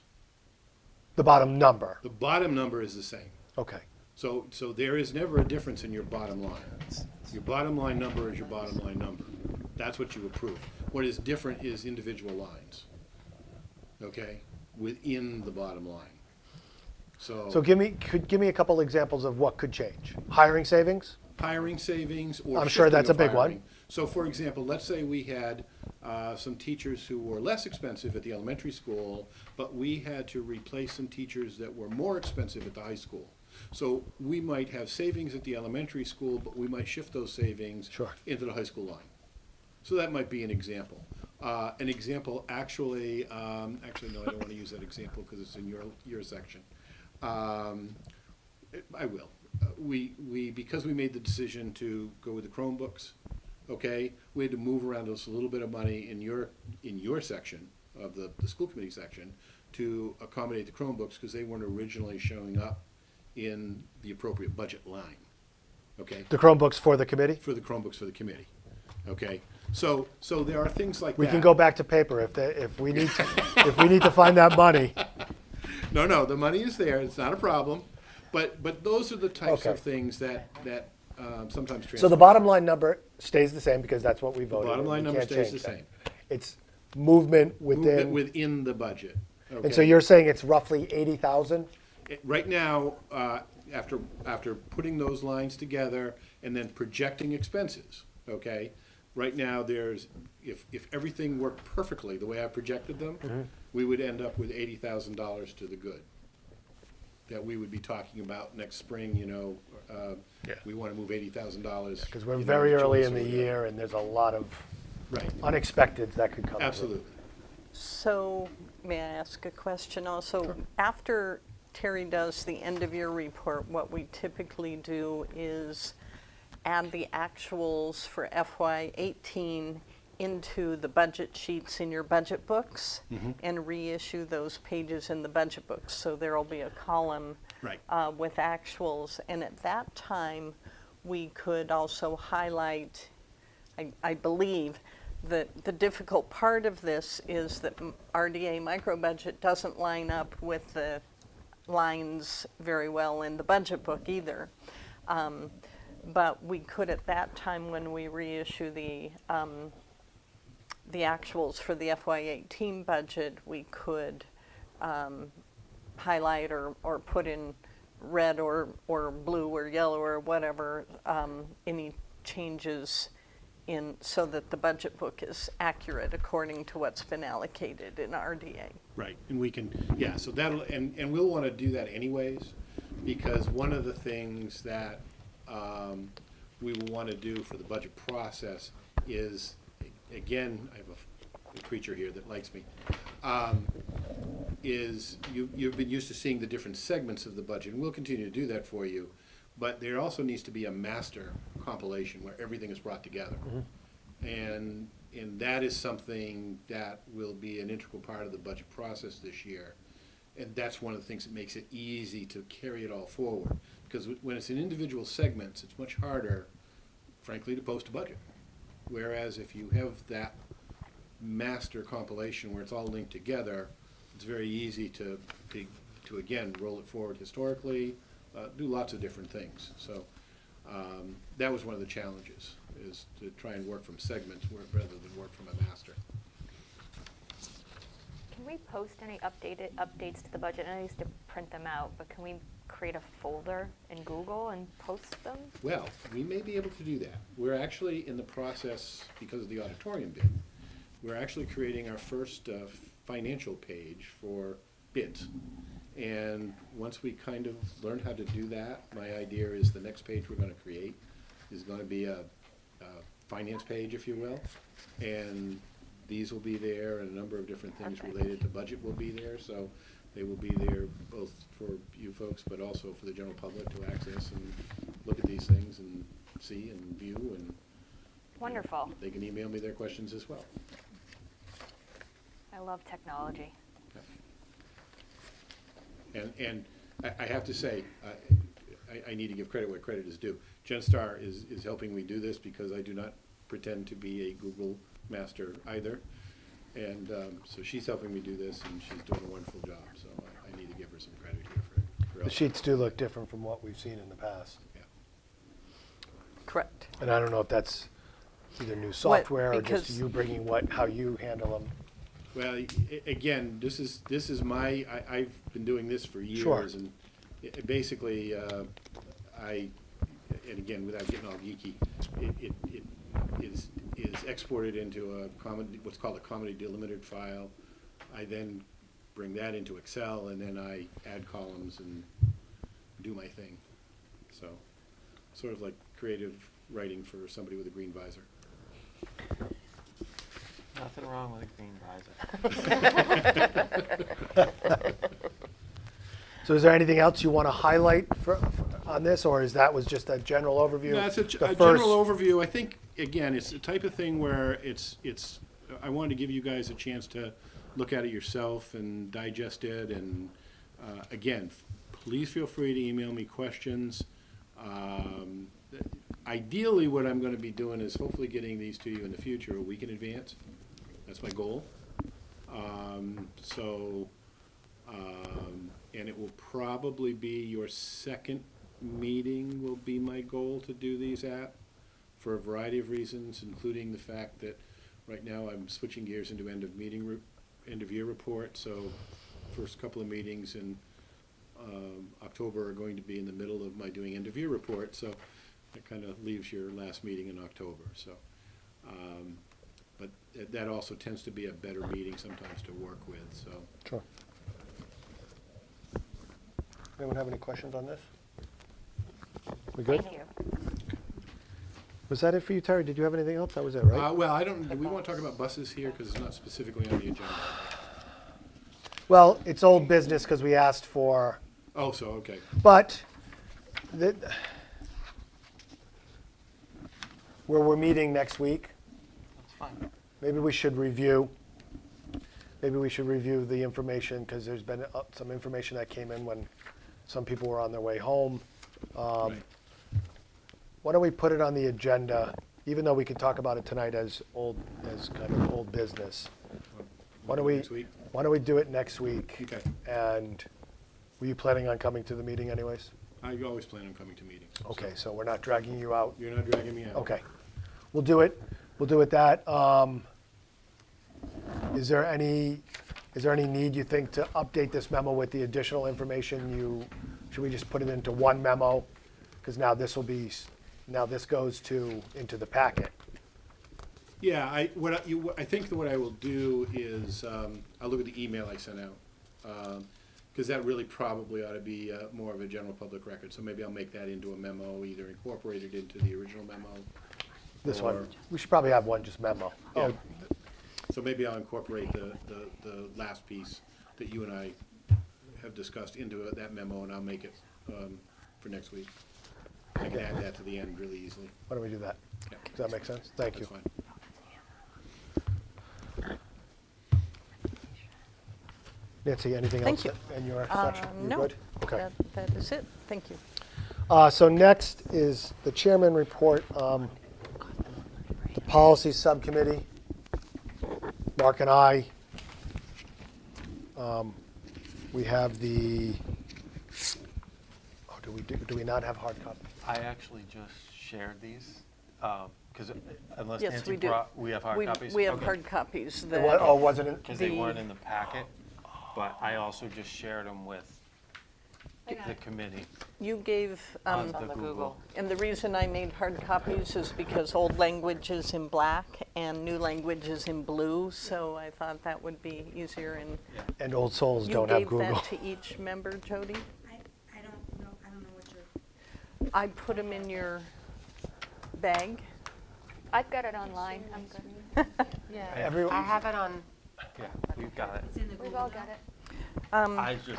The bottom number. The bottom number is the same. Okay. So there is never a difference in your bottom line. Your bottom line number is your bottom line number. That's what you approve. What is different is individual lines, okay, within the bottom line. So give me a couple examples of what could change. Hiring savings? Hiring savings or I'm sure shifting that's a of big one. hiring. So for example, let's say we had some teachers who were less expensive at the elementary school, but we had to replace some teachers that were more expensive at the high school. So we might have savings at the elementary school, but we might shift those savings into the high school line. So that might be an example. An example actually no, I don't want to use that example because it's in your section. I will. Because we made the decision to go with the Chromebooks, okay, we had to move around just a little bit of money in your section of the school committee section to accommodate the Chromebooks because they weren't originally showing up in the appropriate budget line, okay? The Chromebooks for the committee? For the Chromebooks for the committee, okay? So there are things like that. We can go back to paper if we need to, if we need to find that money. No, the money is there, it's not a problem, but those are the types of things that sometimes transfer. So the bottom line number stays the same because that's what we voted. Bottom line We number can't stays change the that. same. It's movement movement within, within the budget. and so okay? you're saying it's roughly 80,000? Right now, after putting those lines together and then projecting expenses, okay? Right now, if everything worked perfectly the way I projected them, we would end up with $80,000 to the good. That we would be talking about next spring, Yeah. we want to move $80,000. Because we're very early in the year and there's a lot of Right, unexpecteds that could come. through. absolutely. So, may I ask a question also? After Terry does the end-of-year report, what we typically do is add the actuals for FY18 into the budget sheets in your budget books and reissue those pages in the budget books. So there'll be a column Right. with actuals. And at that time, we could also highlight, I believe, that the difficult part of this is that RDA micro-budget doesn't line up with the lines very well in the budget book either. But we could at that time, when we reissue the actuals for the FY18 budget, we could highlight or put in red or blue or yellow or whatever any changes in, so that the budget book is accurate according to what's been allocated in RDA. Right, and we can, yeah, so that'll, and we'll want to do that anyways, because one of the things that we will want to do for the budget process is, again, I have a creature here that likes me, is you've been used to seeing the different segments of the budget, and we'll continue to do that for you, but there also needs to be a master compilation where everything is brought together. And that is something that will be an integral part of the budget process this year. And that's one of the things that makes it easy to carry it all forward. Because when it's in individual segments, it's much harder, frankly, to post a budget. Whereas if you have that master compilation where it's all linked together, it's very easy to again, roll it forward historically, do lots of different things. So that was one of the challenges, is to try and work from segments rather than work from a master. Can we post any updates to the budget? I used to print them out, but can we create a folder in Google and post them? Well, we may be able to do that. We're actually in the process, because of the auditorium bid, we're actually creating our first financial page for bids. And once we kind of learn how to do that, my idea is the next page we're going to create is going to be a finance page, if you will. And these will be there, and a number of different things related to budget will be there. So they will be there both for you folks, but also for the general public to access and look at these things and see and view. And Wonderful. they can email me their questions as well. I love technology. And I have to say, I need to give credit where credit is due. Jen Starr is helping me do this, because I do not pretend to be a Google master either. And so she's helping me do this, and she's doing a wonderful job. So I need to give her some credit here for The helping. sheets do look different from what we've seen in the past. Yeah. Correct. And I don't know if that's either new software or just because- you bringing how you handle them. Well, again, this is I've been doing this for years. Sure. And basically, and again, without getting all geeky, it is exported into what's called a comedy delimited file. I then bring that into Excel, and then I add columns and do my thing. So, sort of like creative writing for somebody with a green visor. Nothing wrong with a green visor. So is there anything else you want to highlight on this, or was just a general overview? No, it's a The general overview. I think, again, it's the type of thing where I wanted to give you guys a chance to look at it yourself and digest it. And again, please feel free to email me questions. Ideally, what I'm going to be doing is hopefully getting these to you in the future a week in advance. That's my goal. And it will probably be your second meeting will be my goal to do these at, for a variety of reasons, including the fact that Right now, I'm switching gears into end of year report, so first couple of meetings in October are going to be in the middle of my doing end of year report, so that kind of leaves your last meeting in October, so. But that also tends to be a better meeting sometimes to work with, so. Sure. Anyone have any questions on this? We good? Thank you. Was that it for you, Terry? Did you have anything else? That was it, right? Well, I don't, do we want to talk about buses here, because it's not specifically on the agenda? Well, it's old business because we asked for, Oh, so, okay. but where we're meeting next week, That's fine. maybe we should review the information, because there's been some information that came in when some people were on their way home. Right. Why don't we put it on the agenda, even though we could talk about it tonight as kind of old business? Why don't we, Next week? why don't we do it next week? Okay. And were you planning on coming to the meeting anyways? I always plan on coming to meetings. so Okay, so we're not dragging you out. You're not dragging me out. Okay, we'll do it. We'll do it that. Is there any need, you think, to update this memo with the additional information? Should we just put it into one memo? Because now this goes into the packet. Yeah, I think that what I will do is, I'll look at the email I sent out. Because that really probably ought to be more of a general public record. So maybe I'll make that into a memo, either incorporated into the original memo. This or- one, we should probably have one just memo. Yeah. Oh, So maybe I'll incorporate the last piece that you and I have discussed into that memo, and I'll make it for next week. I can add that to the end really easily. why don't we do that? Yeah. Does that make sense? Thank you. That's fine. Nancy, anything Thank else you. in your section? You No, good? Okay. that is it. Thank you. So next is the chairman report. The policy subcommittee, Mark and I, we have the, do we not have hard copy? I actually just shared these, because unless Yes, Nancy we do. brought, we have hard copies? We have Okay. hard copies. It wa- Oh, wasn't it? Because they The- weren't in the packet, but I also just shared them with the committee You gave, on on the the Google. Google. and the reason I made hard copies is because old language is in black and new language is in blue, so I thought that would be easier. And And Old Souls you don't have gave Google. that to each member, Jody? I don't know what you're. I put them in your bag. I've got it online. I'm good. Yeah, Every- I have it on, Yeah, we've got it. It's in the We've Google all Doc. got it. I'm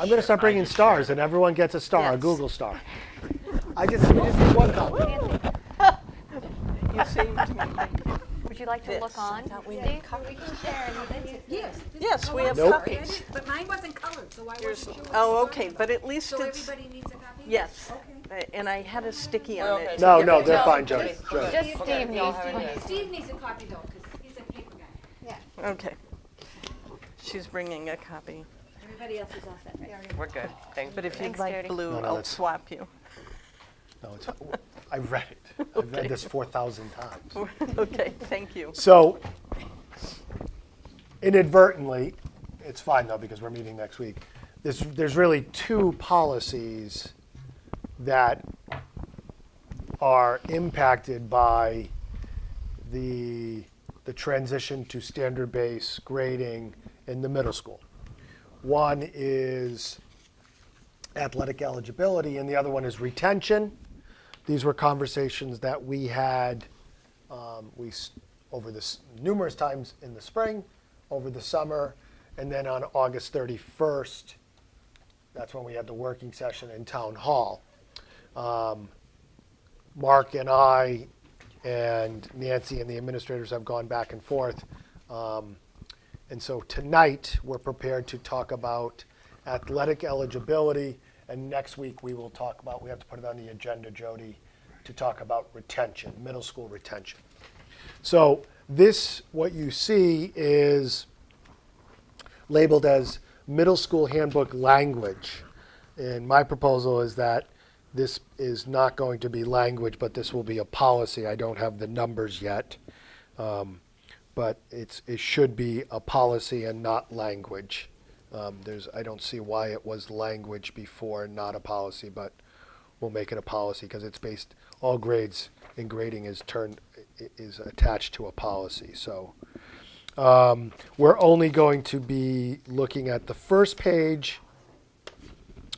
gonna start bringing stars, and everyone gets a star, a Yes. Google star. We just need one copy. Nancy, You saved me. Thank you. would you like to This. look on, I thought we Steve? We can share and Yes. Yes, we have Nope. copies. But mine wasn't colored, so I Yours- wasn't sure what Oh, you were okay, talking but about. at least So it's, everybody needs a copy? yes. Okay. And I had a sticky on it. No, no, they're No, fine, Jody. Jody. Just Steve needs one. Steve needs a copy though, because he's a paper guy. Yeah. Okay. She's bringing a copy. Everybody else is all set, right? we're good, thanks. But if you'd Thanks, like Jody. blue, No, no, I'll that's- swap you. No, it's, I read it. I've read this 4,000 times. Okay, thank you. So inadvertently, it's fine though, because we're meeting next week. There's really two policies that are impacted by the transition to standard-based grading in the middle school. One is athletic eligibility, and the other one is retention. These were conversations that we had over this numerous times in the spring, over the summer, and then on August 31st, that's when we had the working session in Town Hall. Mark and I and Nancy and the administrators have gone back and forth. And so tonight, we're prepared to talk about athletic eligibility, and next week we will talk about, we have to put it on the agenda, Jody, to talk about retention, middle school retention. So this, what you see is labeled as middle school handbook language. And my proposal is that this is not going to be language, but this will be a policy. I don't have the numbers yet. but it should be a policy and not language. I don't see why it was language before, not a policy, but we'll make it a policy because it's based, all grades in grading is attached to a policy. So we're only going to be looking at the first page,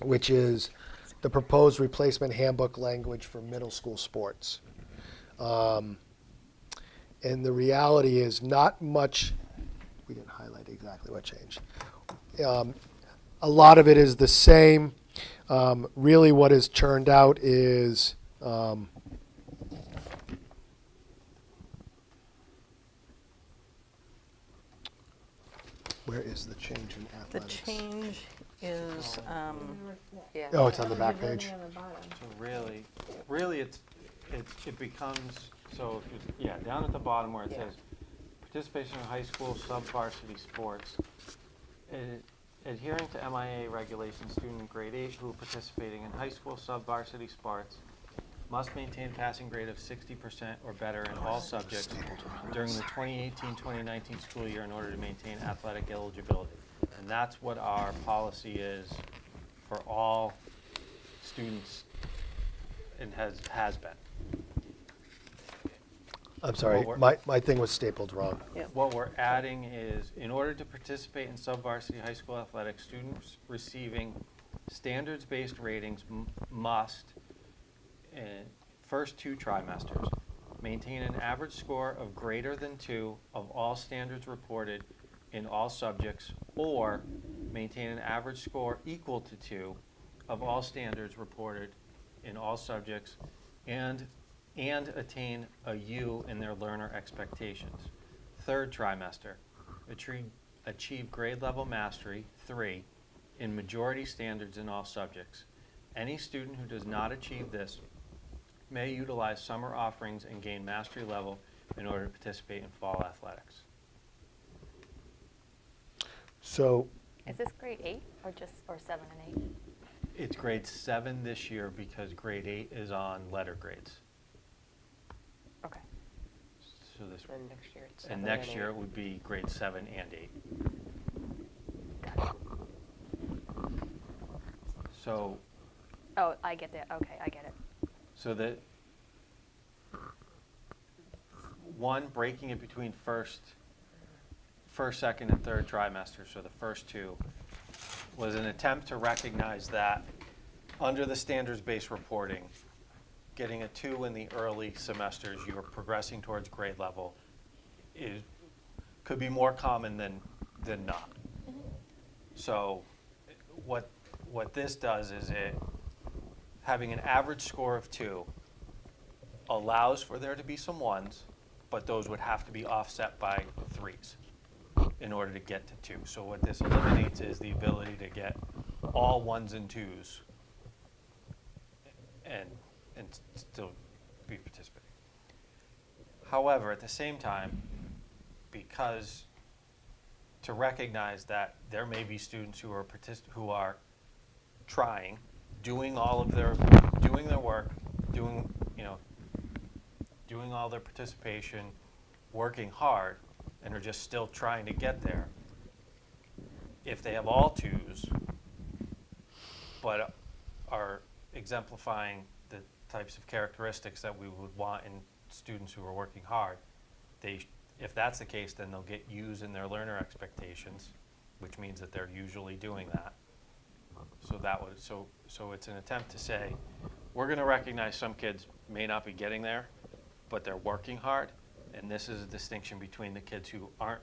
which is the proposed replacement handbook language for middle school sports. And the reality is not much, we didn't highlight exactly what changed. A lot of it is the same. Really what has turned out is where is the change in The athletics? change is, Yeah. Oh, it's on the back page. On the bottom. So really it becomes, so, if you- yeah, down at the bottom where it Yeah. says, participation in high school sub-varsity sports. Adhering to MIA regulations, student in grade 8 who are participating in high school sub-varsity sports must maintain a passing grade of 60% or better in all subjects during the 2018-2019 school year in order to maintain athletic eligibility. And that's what our policy is for all students and has been. I'm sorry, Well, my thing was stapled wrong. What we're adding is, in order to participate in sub-varsity high school athletics, students receiving standards-based ratings must, in first 2 trimesters, maintain an average score of greater than 2 of all standards reported in all subjects, or maintain an average score equal to 2 of all standards reported in all subjects, and attain a U in their learner expectations. Third trimester, achieve grade level mastery, 3, in majority standards in all subjects. Any student who does not achieve this may utilize summer offerings and gain mastery level in order to participate in fall athletics. So Is this grade 8 or 7 and 8? It's grade 7 this year because grade 8 is on letter grades. Okay. So this, And next year it's and 7 next and year 8. it would be grade 7 and 8. Got it. So, Oh, I get that. Okay, I get it. so that, one, breaking it between first, second, and third trimester, so the first 2, was an attempt to recognize that under the standards-based reporting, getting a 2 in the early semesters, you are progressing towards grade level, could be more common than not. So what this does is having an average score of 2 allows for there to be some 1s, but those would have to be offset by 3s in order to get to 2. So what this eliminates is the ability to get all 1s and 2s and still be participating. However, at the same time, because to recognize that there may be students who are trying, doing their work, doing all their participation, working hard, and are just still trying to get there. If they have all 2s, but are exemplifying the types of characteristics that we would want in students who are working hard, if that's the case, then they'll get U's in their learner expectations, which means that they're usually doing that. So it's an attempt to say, we're going to recognize some kids may not be getting there, but they're working hard, and this is a distinction between the kids who aren't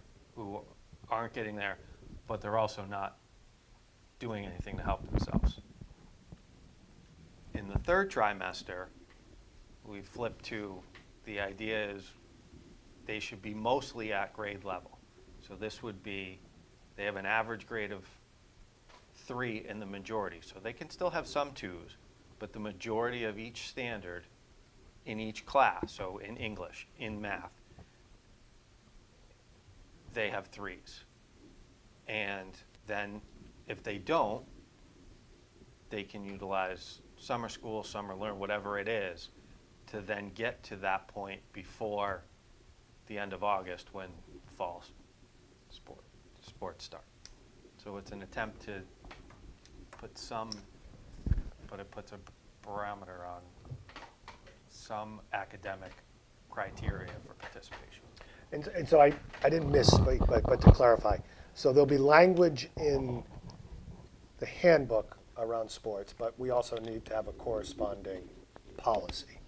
getting there, but they're also not doing anything to help themselves. In the third trimester, we flip to the idea is they should be mostly at grade level. So this would be, they have an average grade of 3 in the majority. So they can still have some 2s, but the majority of each standard in each class, so in English, in math, they have 3s. And then if they don't, they can utilize summer school, summer learn, whatever it is, to then get to that point before the end of August when fall sports start. So it's an attempt to put some, but it puts a barometer on some academic criteria for participation. And so I didn't misspeak, but to clarify, so there'll be language in the handbook around sports, but we also need to have a corresponding policy.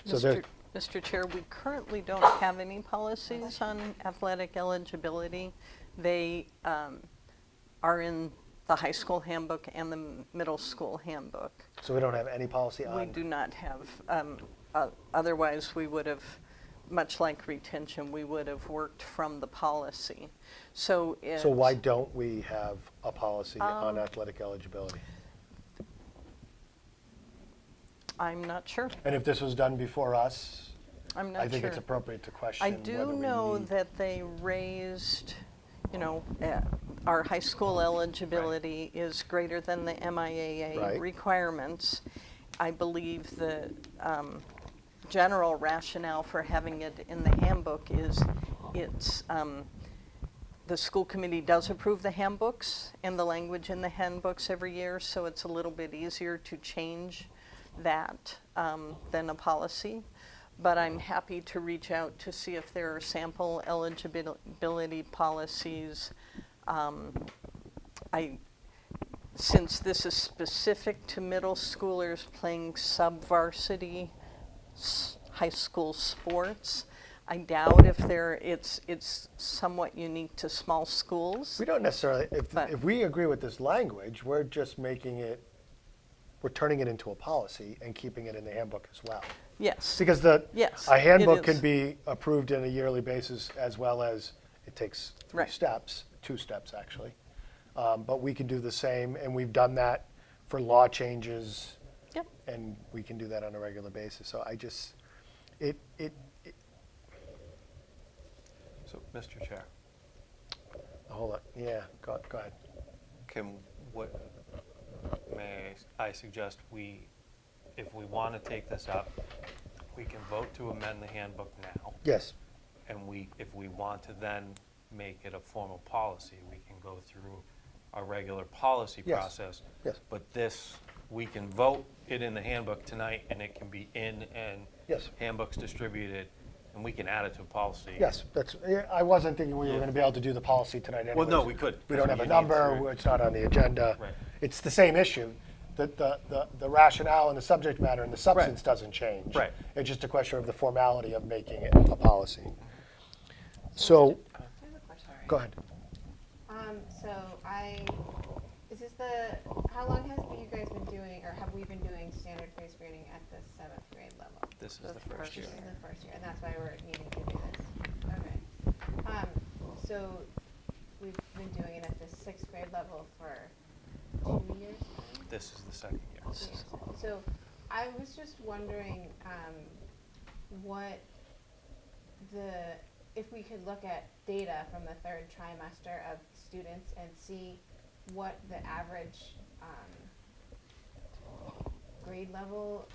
So there, Mr. Chair, we currently don't have any policies on athletic eligibility. They are in the high school handbook and the middle school handbook. so we don't have any policy on. We do not have, otherwise we would have, much like retention, we would have worked from the policy. So So why don't we have a policy on athletic eligibility? I'm not sure. And if this was done before us, I'm not sure. I think it's appropriate to question I whether do we know need- that they raised, our high school eligibility is greater than the MIAA Right. requirements. I believe the general rationale for having it in the handbook is the school committee does approve the handbooks and the language in the handbooks every year, so it's a little bit easier to change that than a policy. But I'm happy to reach out to see if there are sample eligibility policies. Since this is specific to middle schoolers playing sub-varsity high school sports, I doubt if it's somewhat unique to small schools. We don't necessarily, But- if we agree with this language, we're just making it, we're turning it into a policy and keeping it in the handbook as well. Yes. Because Yes, a handbook it can is. be approved on a yearly basis as well as it takes Right. two steps actually. But we can do the same, and we've done that for law changes. Yep. And we can do that on a regular basis. So I just, So, Mr. Chair, hold on, yeah, go ahead. may I suggest if we want to take this up, we can vote to amend the handbook now. Yes, And if we want to then make it a formal policy, we can go through a regular policy Yes. process. yes, But this, we can vote it in the handbook tonight, and it can be in, and yes. handbooks distributed, and we can add it to a policy. Yes, I wasn't thinking we were going to be able to do the policy tonight anyways. Well, no, we could. We don't have a You need number, three. it's not on the agenda. Right. It's the same issue, the rationale and the subject matter and the substance doesn't change. Right. It's just a question of the formality of making it a policy. So, go ahead. How long have you guys been doing, or have we been doing standard face grading at the 7th grade level? This is the first year. This is the first year, and that's why we're needing to do this. Okay. So we've been doing it at the 6th grade level for 2 years now? This is the second year. So I was just wondering if we could look at data from the 3rd trimester of students and see what the average grade level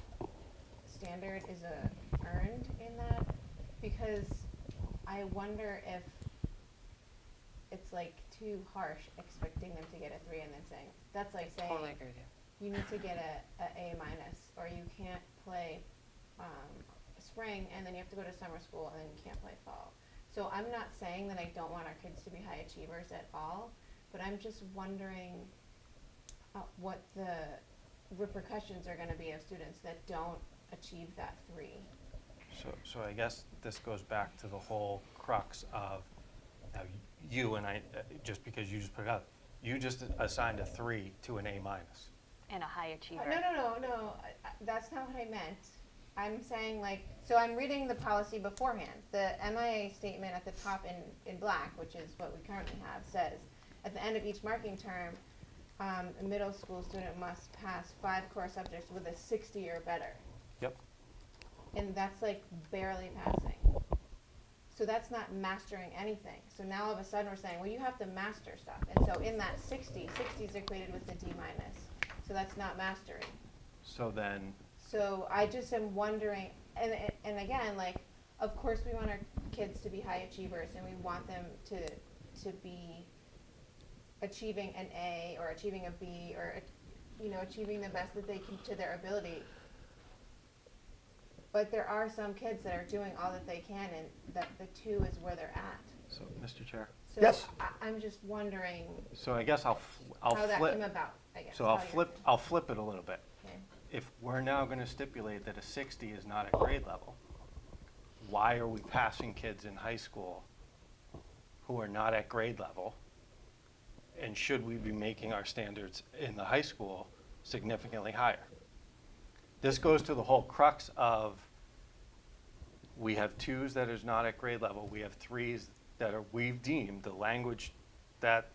standard is earned in that, because I wonder if it's like too harsh expecting them to get a 3 and then saying, that's like saying Totally agree with you. you need to get a minus, or you can't play spring and then you have to go to summer school and then you can't play fall. So I'm not saying that I don't want our kids to be high achievers at all, but I'm just wondering what the repercussions are going to be of students that don't achieve that 3. So I guess this goes back to the whole crux of, now you and I, just because you just put it out, you just assigned a 3 to an A minus. And a high achiever. No. That's not what I meant. I'm saying so I'm reading the policy beforehand. The MIA statement at the top in black, which is what we currently have, says, at the end of each marking term, a middle school student must pass 5 core subjects with a 60 or better. Yep. And that's barely passing. So that's not mastering anything. So now all of a sudden we're saying, well, you have to master stuff. And so in that 60 is equated with the D minus. So that's not mastery. So then, So I just am wondering, and again, of course we want our kids to be high achievers and we want them to be achieving an A or achieving a B or, you know, achieving the best that they can to their ability. But there are some kids that are doing all that they can and that the 2 is where they're at. So, Mr. Chair, So Yes. I'm just wondering so I guess I'll how that flip. came about, I guess. So how you're- I'll flip it a little bit. Okay. If we're now going to stipulate that a 60 is not at grade level, why are we passing kids in high school who are not at grade level? And should we be making our standards in the high school significantly higher? This goes to the whole crux of we have 2s that is not at grade level. We have 3s that are, we've deemed the language that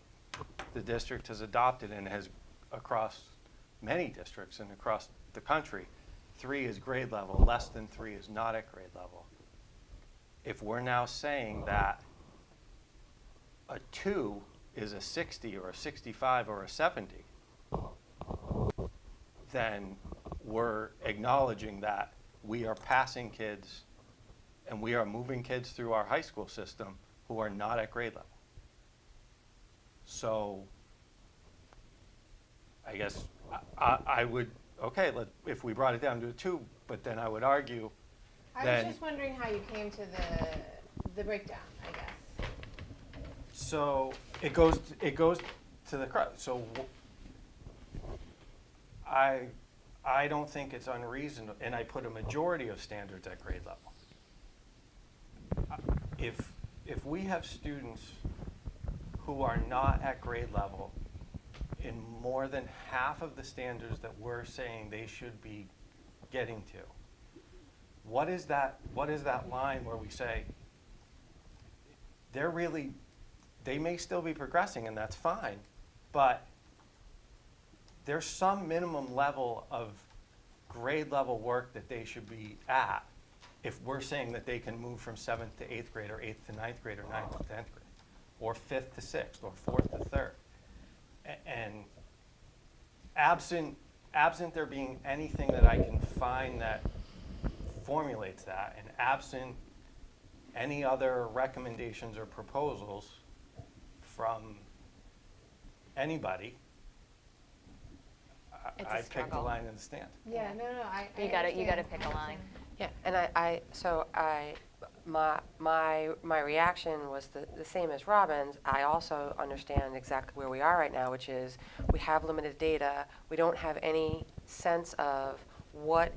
the district has adopted and has across many districts and across the country. 3 is grade level, less than 3 is not at grade level. If we're now saying that a 2 is a 60 or a 65 or a 70, then we're acknowledging that we are passing kids and we are moving kids through our high school system who are not at grade level. So I guess I would, okay, if we brought it down to a 2, but then I would argue I then. was just wondering how you came to the breakdown, I guess. So it goes to the crux. So I don't think it's unreasonable, and I put a majority of standards at grade level. If we have students who are not at grade level in more than half of the standards that we're saying they should be getting to, what is that line where we say they may still be progressing and that's fine, but there's some minimum level of grade level work that they should be at if we're saying that they can move from 7th to 8th grade or 8th to 9th grade or 9th to 10th grade or 5th to 6th or 4th to 3rd. And absent there being anything that I can find that formulates that, and absent any other recommendations or proposals from anybody, It's a I pick the struggle. line in the stand. Yeah, no, I You gotta understand. pick a line. Yeah, and my reaction was the same as Robin's. I also understand exactly where we are right now, which is we have limited data. We don't have any sense of what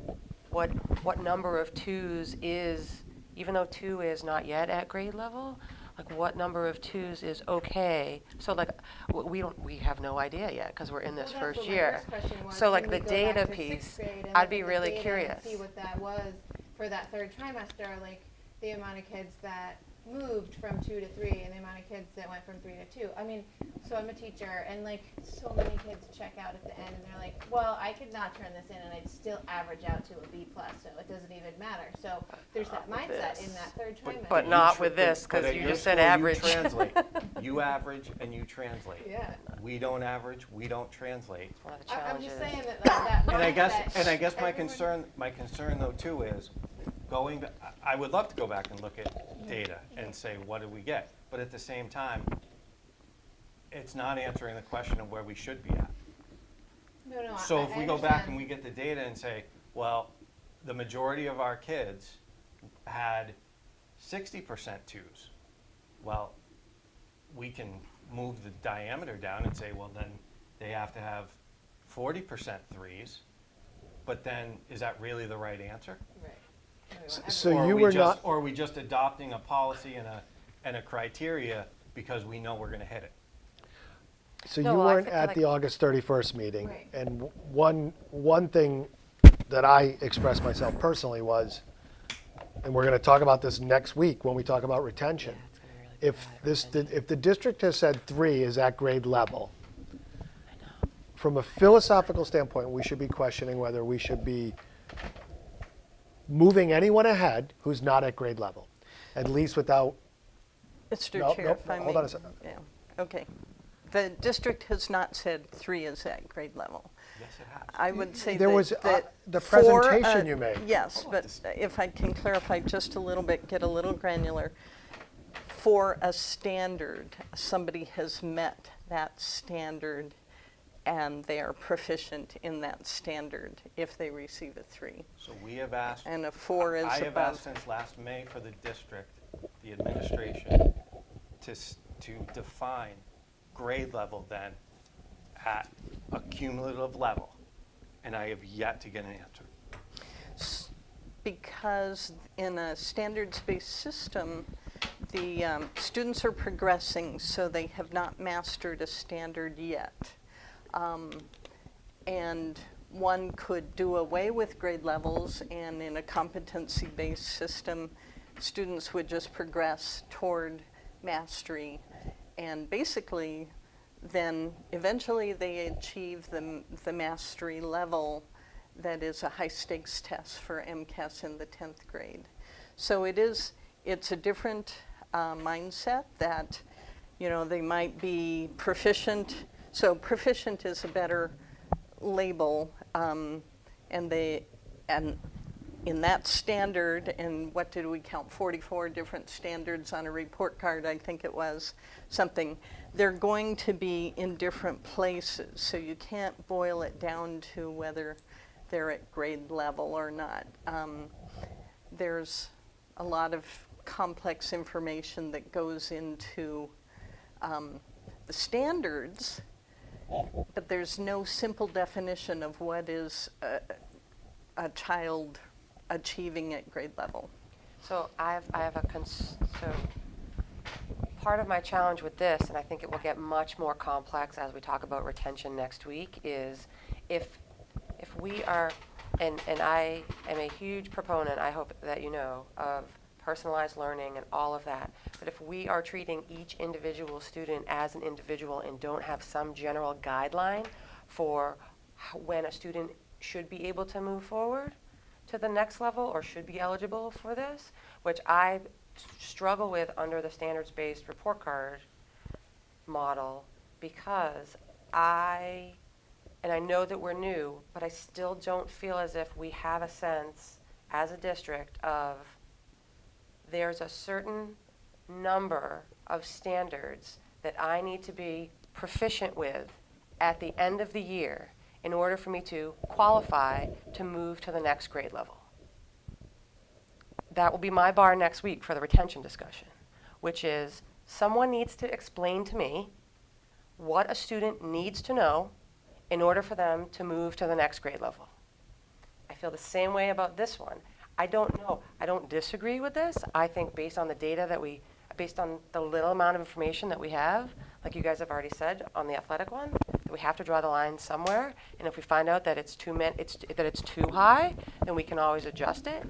number of 2s is, even though 2 is not yet at grade level, like what number of 2s is okay. So like we have no idea yet because we're in this Well, that's first what my year. first question was. So like Can we the go back data to piece, sixth grade and I'd look be at the really data curious. and see what that was for that 3rd trimester, like the amount of kids that moved from 2 to 3 and the amount of kids that went from 3 to 2. I mean, so I'm a teacher and like so many kids check out at the end and they're like, well, I could not turn this in and I'd still average out to a B+, so it doesn't even matter. So there's that mindset in that 3rd trimester. But not with this, because But at you your just said school, average. You translate. You average and you translate. Yeah. We don't average, we don't translate. One of the I'm challenges. just saying that like, that mindset. And I guess my everyone- concern though too is I would love to go back and look at data and say, what did we get? But at the same time, it's not answering the question of where we should be at. No, So I if we go back understand. and we get the data and say, well, the majority of our kids had 60% 2s. Well, we can move the diameter down and say, well, then they have to have 40% 3s. But then, is that really the right answer? Right. No, we want So Or are you we were just- not, Or are we just adopting a policy and a criteria because we know we're gonna hit it? so No, you well, I weren't feel at like- the August 31st meeting. Right. And one thing that I expressed myself personally was, and we're going to talk about this next week when we talk about retention. It's gonna be really bad. If the district has said 3 is at grade level, from a philosophical standpoint, we should be questioning whether we should be moving anyone ahead who's not at grade level, at least without. Mr. No, Chair, no, if I may. hold on a second. Yeah, okay. The district has not said 3 is at grade level. Yes, it has. I would say There that. was, that the for, presentation you made. Yes, but if I can clarify just a little bit, get a little granular. for a standard, somebody has met that standard and they are proficient in that standard if they receive a 3. So we have asked. And a 4 is I have above. asked since last May for the district, the administration, to define grade level then at a cumulative level, and I have yet to get an answer. Because in a standards-based system, the students are progressing, so they have not mastered a standard yet. And one could do away with grade levels, and in a competency-based system, students would just progress toward mastery. And basically, then eventually they achieve the mastery level that is a high-stakes test for MCAS in the 10th grade. So it's a different mindset that, they might be proficient. So proficient is a better label, and in that standard, and what did we count, 44 different standards on a report card, I think it was, something. They're going to be in different places, so you can't boil it down to whether they're at grade level or not. There's a lot of complex information that goes into the standards, but there's no simple definition of what is a child achieving at grade level. So I have so part of my challenge with this, and I think it will get much more complex as we talk about retention next week, is if we are, and I am a huge proponent, I hope that you know, of personalized learning and all of that, but if we are treating each individual student as an individual and don't have some general guideline for when a student should be able to move forward to the next level or should be eligible for this, which I struggle with under the standards-based report card model, because I know that we're new, but I still don't feel as if we have a sense as a district of there's a certain number of standards that I need to be proficient with at the end of the year in order for me to qualify to move to the next grade level. That will be my bar next week for the retention discussion, which is someone needs to explain to me what a student needs to know in order for them to move to the next grade level. I feel the same way about this one. I don't know. I don't disagree with this. I think based on the data based on the little amount of information that we have, like you guys have already said on the athletic one, that we have to draw the line somewhere. And if we find out that it's too high, then we can always adjust it.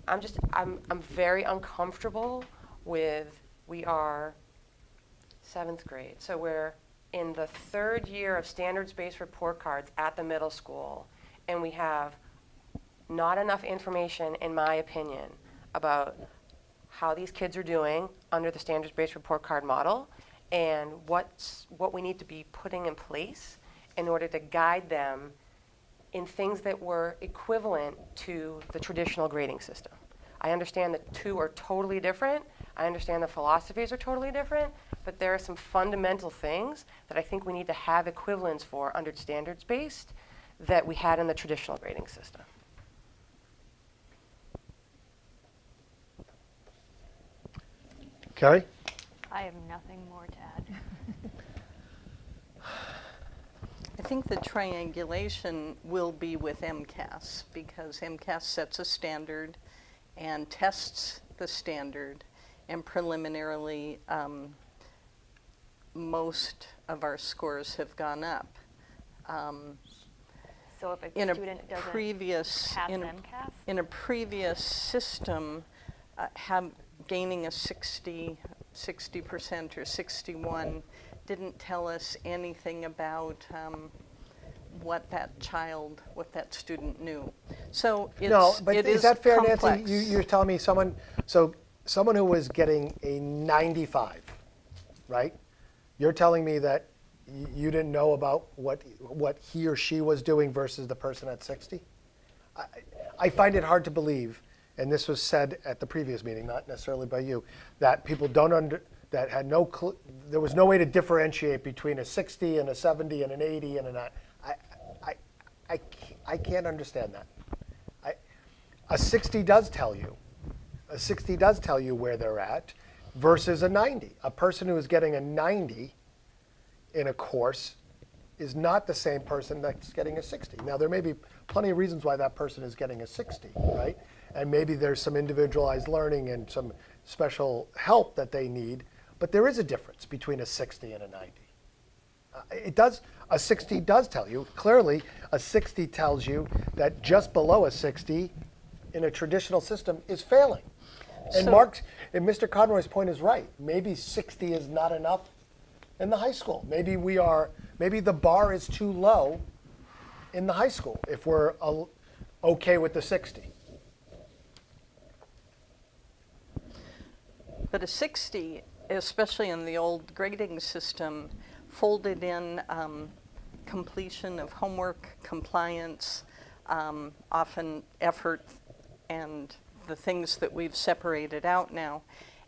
I'm very uncomfortable with, we are 7th grade. So we're in the 3rd year of standards-based report cards at the middle school, and we have not enough information, in my opinion, about how these kids are doing under the standards-based report card model and what we need to be putting in place in order to guide them in things that were equivalent to the traditional grading system. I understand the two are totally different. I understand the philosophies are totally different, but there are some fundamental things that I think we need to have equivalents for under standards-based that we had in the traditional grading system. Carrie? I have nothing more to add. I think the triangulation will be with MCAS, because MCAS sets a standard and tests the standard, and preliminarily most of our scores have gone up. So if a In a student doesn't previous pass in MCAS? a previous system, gaining a 60% or 61 didn't tell us anything about what that student knew. So No, but it is that fair, complex. Nancy? You're telling me someone who was getting a 95, right? You're telling me that you didn't know about what he or she was doing versus the person at 60? I find it hard to believe, and this was said at the previous meeting, not necessarily by you, that people that had there was no way to differentiate between a 60 and a 70 and an 80 and I can't understand that. A 60 does tell you. A 60 does tell you where they're at versus a 90. A person who is getting a 90 in a course is not the same person that's getting a 60. Now, there may be plenty of reasons why that person is getting a 60, right? And maybe there's some individualized learning and some special help that they need, but there is a difference between a 60 and a 90. A 60 does tell you, clearly, a 60 tells you that just below a 60 in a traditional system is failing. And Mr. Conroy's point is right. Maybe 60 is not enough in the high school. Maybe the bar is too low in the high school if we're okay with the 60. But a 60, especially in the old grading system, folded in completion of homework, compliance, often effort, and the things that we've separated out now.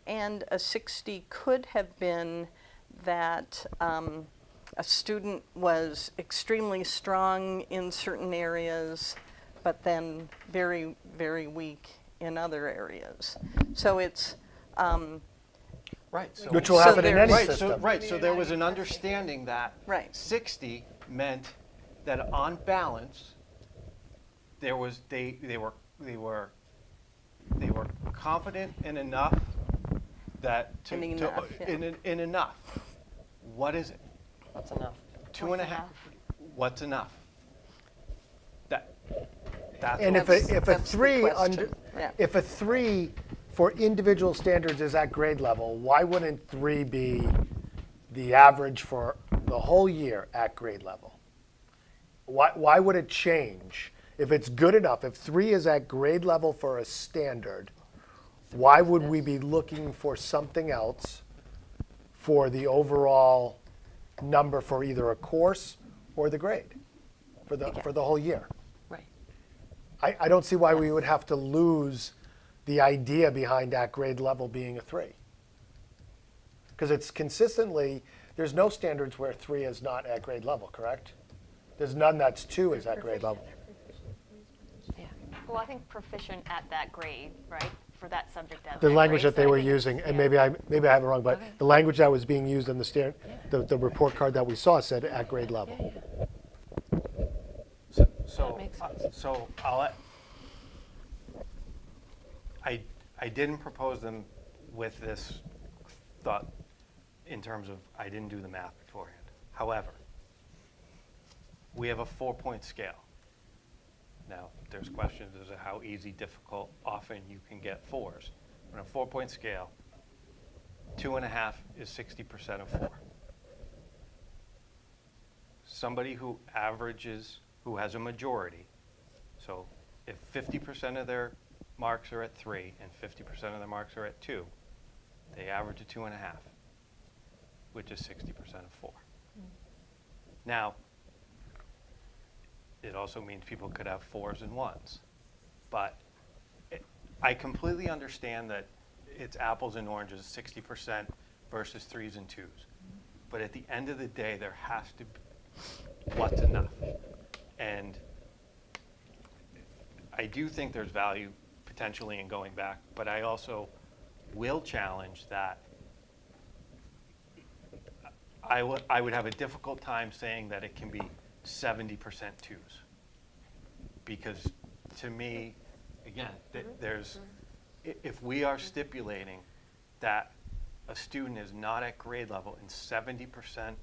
And a 60 could have been that a student was extremely strong in certain areas, but then very, very weak in other areas. So it's Right. So, Which will happen in any right, system. so there was an understanding that Right. 60 meant that on balance, they were confident in enough that In enough, yeah. in enough. What is it? That's enough. 2.5. What's enough? That's And what- if a That's the 3 question. Yeah. if a 3 for individual standards is at grade level, why wouldn't 3 be the average for the whole year at grade level? Why would it change? If it's good enough, if 3 is at grade level for a standard, why would we be looking for something else for the overall number for either a course or the grade for the whole year? Right. I don't see why we would have to lose the idea behind that grade level being a 3. Because it's consistently, there's no standards where 3 is not at grade level, correct? There's none that's 2 is at grade level. Yeah. Well, I think proficient at that grade, right, for that subject at The that language grade, that they so I were think- using, and yeah. maybe I have it wrong, but Okay. the language that was being used in the report card that we saw said at grade level. So, makes sense. so I didn't propose them with this thought in terms of I didn't do the math beforehand. However, we have a 4-point scale. Now, there's questions as to how easy, difficult, often you can get 4s. On a 4-point scale, 2.5 is 60% of 4. Somebody who averages, who has a majority, so if 50% of their marks are at 3 and 50% of their marks are at 2, they average a 2.5, which is 60% of 4. Now, it also means people could have 4s and 1s. But I completely understand that it's apples and oranges, 60% versus 3s and 2s. But at the end of the day, there has to be what's enough. And I do think there's value potentially in going back, but I also will challenge that I would have a difficult time saying that it can be 70% 2s. Because to me, again, if we are stipulating that a student is not at grade level and 70%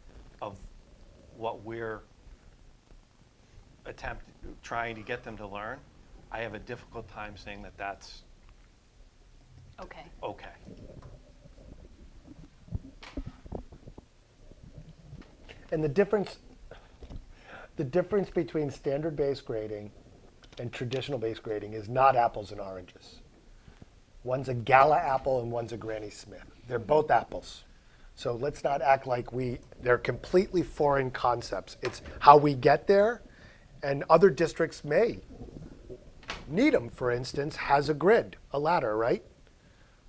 of what we're trying to get them to learn, I have a difficult time saying that that's Okay. okay. And the difference between standard-based grading and traditional-based grading is not apples and oranges. One's a Gala apple and one's a Granny Smith. They're both apples. So let's not act like they're completely foreign concepts. It's how we get there, and other districts may Needham, for instance, has a grid, a ladder, right?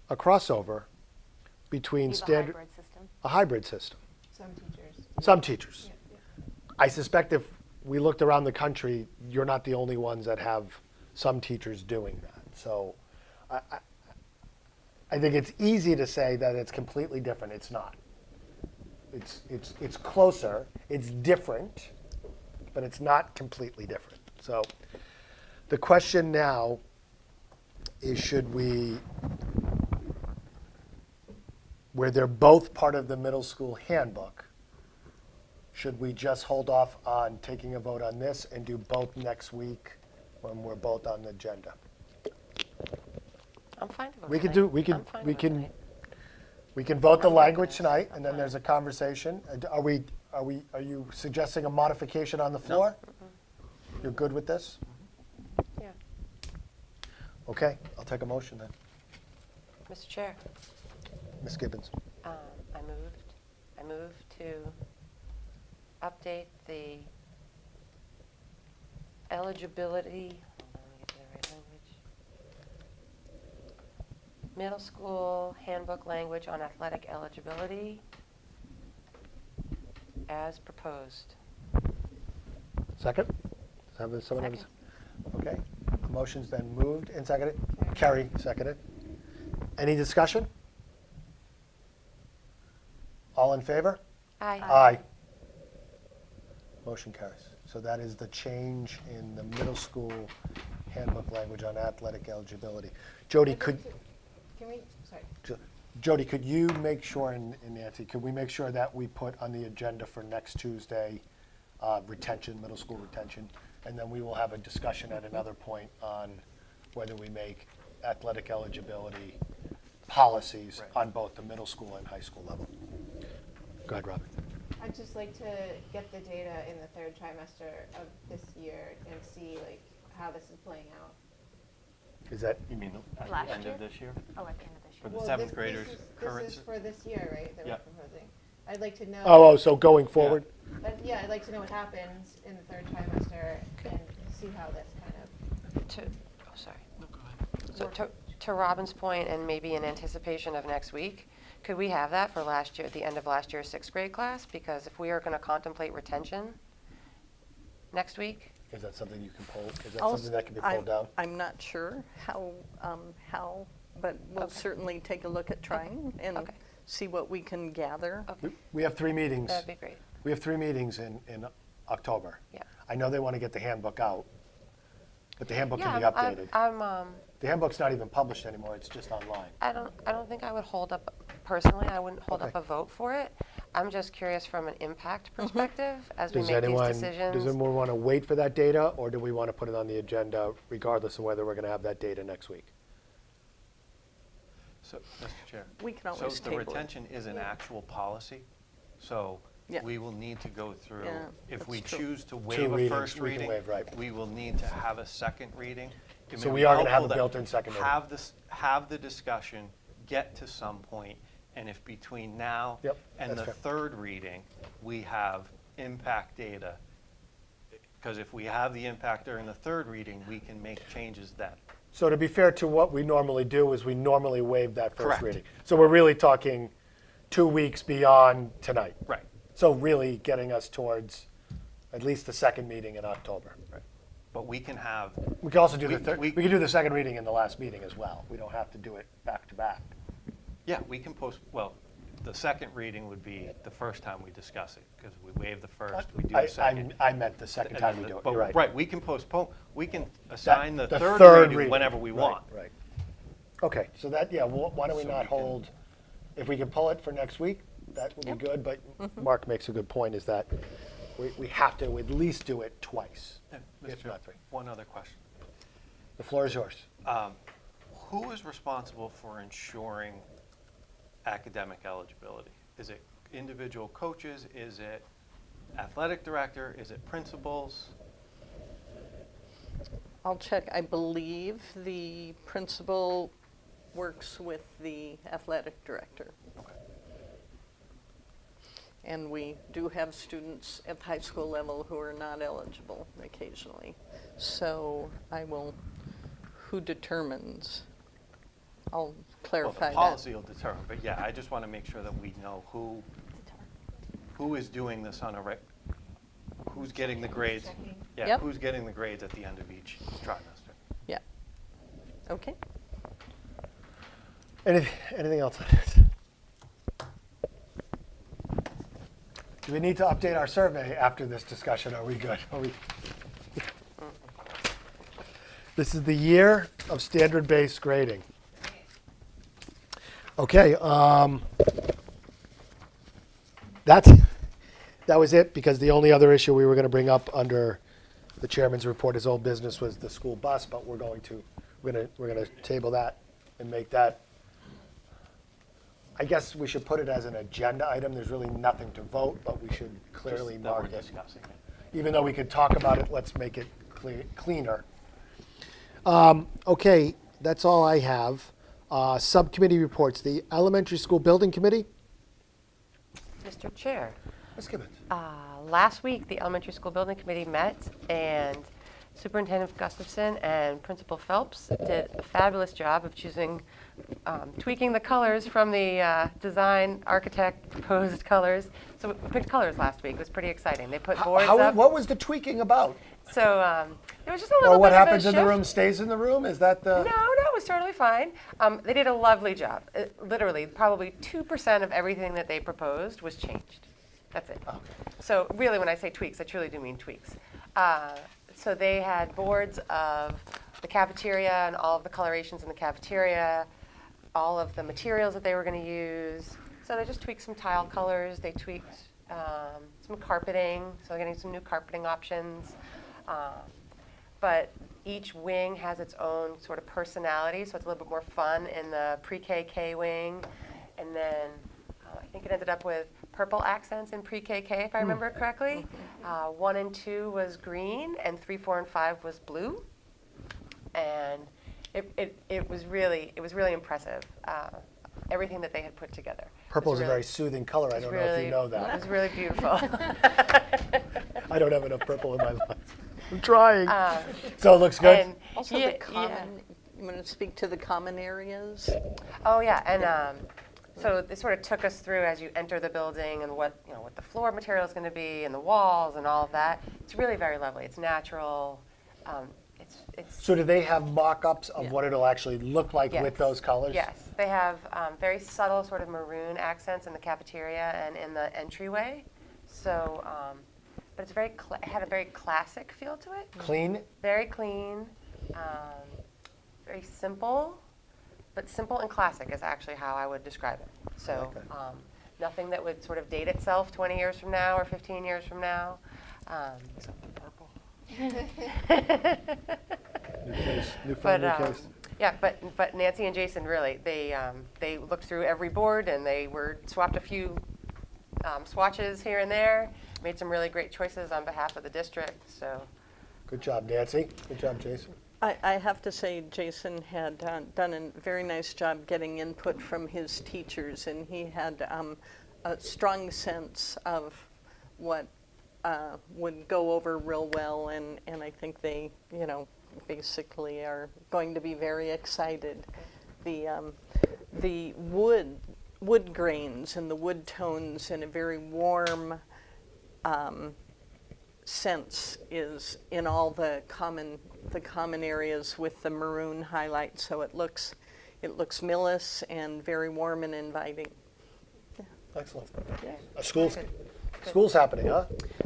A crossover between You have a standard, hybrid system. a hybrid system. Some teachers. Some teachers. Yeah, yeah. I suspect if we looked around the country, you're not the only ones that have some teachers doing that. So I think it's easy to say that it's completely different. It's not. It's closer, it's different, but it's not completely different. So the question now is, should we, where they're both part of the middle school handbook, should we just hold off on taking a vote on this and do both next week when we're both on the agenda? I'm fine to vote We could tonight. do, we can, I'm fine we to vote can, tonight. we can vote the I'm good with language this. tonight, I'm and then fine. there's a conversation. Are you suggesting a modification on the floor? You're good with this? Yeah. Okay, I'll take a motion then. Mr. Chair, Ms. Gibbons. I moved to update the eligibility, hold on, let me get to the right language. Middle school handbook language on athletic eligibility as proposed. Second? Someone have a Second. Okay, the motion's then moved and seconded. Carrie seconded. Any discussion? All in favor? Aye. Aye. Motion carries. So that is the change in the middle school handbook language on athletic eligibility. Jody, I'd could, like to- Can we, sorry. Jody, could you make sure, and Nancy, could we make sure that we put on the agenda for next Tuesday, retention, middle school retention? And then we will have a discussion at another point on whether we make athletic eligibility policies on both the middle school and high school level. Go ahead, Robin. I'd just like to get the data in the third trimester of this year and see like how this is playing out. Is that, You mean at Last the end year? of this year? Oh, at the end of this For year. the Well, seventh this graders' is- current. This is for this year, right, that we're Yeah. proposing? I'd like to know. oh, so going forward? Yeah, I'd like to know what happens in the third trimester and see how this kind of. Sorry. So to Robin's point, and maybe in anticipation of next week, could we have that for last year, at the end of last year's sixth grade class? Because if we are going to contemplate retention next week, Is that something you can pull? Is that Also, something that can be I'm- pulled down? I'm not sure how, but we'll Okay. certainly take a look at trying and Okay. see what we can gather. okay, We have 3 meetings. that'd be great. We have 3 meetings in October. Yeah. I know they want to get the handbook out, but the handbook can be Yeah, updated. The handbook's not even published anymore, it's just online. I don't think I would hold up, personally, I wouldn't hold up Okay. a vote for it. I'm just curious from an impact perspective as we Does make these anyone decisions. want to wait for that data, or do we want to put it on the agenda regardless of whether we're going to have that data next week? So, Mr. Chair. We can always So the table it. retention is an actual policy, so Yeah. we will need to go through. Yeah, If we that's true. choose to 2 waive a readings, first we can reading, waive, right. we will need to have a second reading. It So may we be are gonna have helpful a to built-in second reading. Have the discussion, get to some point, and if between now Yep, and that's the fair. third reading, we have impact data, because if we have the impact during the third reading, we can make changes then. So to be fair to what we normally do is we normally waive that first Correct. reading. So we're really talking 2 weeks beyond tonight. Right. So really getting us towards at least the second meeting in October. Right. But we can have, We can also do We- the third, we we- can do the second reading in the last meeting as well. We don't have to do it back to back. yeah, we can well, the second reading would be the first time we discuss it, because we waive the first, we do the second. I meant the second and time then we do it, but- you're right. Right, we can postpone, we can assign the The third reading reading. whenever we Right, want. Right. Okay, so that, yeah, why don't we So not we can- hold, if we can pull it for next week, that would be good, but Mark makes a good point, is that we have to at least do it twice, And, if Mr. not Chair, 3. one other question. The floor is yours. Who is responsible for ensuring academic eligibility? Is it individual coaches? Is it athletic director? Is it principals? I'll check. I believe the principal works with the athletic director. Okay. And we do have students at the high school level who are not eligible occasionally. So I will who determines? I'll Well, clarify the that. policy will determine, but yeah, I just want to make sure that we know who is doing this on a who's getting the grades. Yeah, Yep. who's getting the grades at the end of each trimester. Yeah. Okay. Anything else on this? Do we need to update our survey after this discussion? Are we good? This is the year of standard-based grading. Okay, that was it, because the only other issue we were going to bring up under the chairman's report as old business was the school bus, but we're going to table that and make that. I guess we should put it as an agenda item. There's really nothing to vote, but we should clearly Just that we're mark it. discussing it. Even though we could talk about it, let's make it cleaner. Okay, that's all I have. Subcommittee reports. The Elementary School Building Committee. Mr. Chair, Ms. Gibbons. last week, the Elementary School Building Committee met, and Superintendent Gustafson and Principal Phelps did a fabulous job of tweaking the colors from the design architect proposed colors. So we picked colors last week. It was pretty exciting. They put boards up. What was the tweaking about? So it was just a little Or what bit of a happens in the shift. room stays in the room? Is that the? No, it was totally fine. They did a lovely job. Literally, probably 2% of everything that they proposed was changed. That's it. Okay. So really, when I say tweaks, I truly do mean tweaks. So they had boards of the cafeteria and all of the colorations in the cafeteria, all of the materials that they were going to use. So they just tweaked some tile colors. They tweaked some carpeting. So they're getting some new carpeting options. But each wing has its own sort of personality, so it's a little bit more fun in the pre-KK wing. And then I think it ended up with purple accents in pre-KK, if I remember it correctly. 1 and 2 was green, and 3, 4, and 5 was blue. And it was really impressive, everything that they had put together. Purple It was is a really- very soothing color. I it was don't know if you really- know It that. was really beautiful. I don't have enough purple in my life. I'm trying. Uh, So it looks good? and Also yeah, the common, you want to speak to the common areas? Oh, yeah, and so they sort of took us through as you enter the building and what the floor material is going to be and the walls and all of that. It's really very lovely. It's natural. It's So do they have mock-ups of Yeah. what it'll actually look like Yes. with those colors? Yes, they have very subtle sort of maroon accents in the cafeteria and in the entryway. So, but it's very it had a very classic feel to it. Clean? Very clean, very simple, but simple and classic is actually how I would describe it. So Okay. nothing that would sort of date itself 20 years from now or 15 years from now. Purple. New case, new phone, new case. Yeah, but Nancy and Jason really, they looked through every board and they swapped a few swatches here and there, made some really great choices on behalf of the district, so. Good job, Nancy. Good job, Jason. I have to say, Jason had done a very nice job getting input from his teachers, and he had a strong sense of what would go over real well, and I think they, basically are going to be very excited. The wood grains and the wood tones in a very warm sense is in all the common areas with the maroon highlight, so it looks Millis and very warm and inviting. Excellent. School's happening, huh?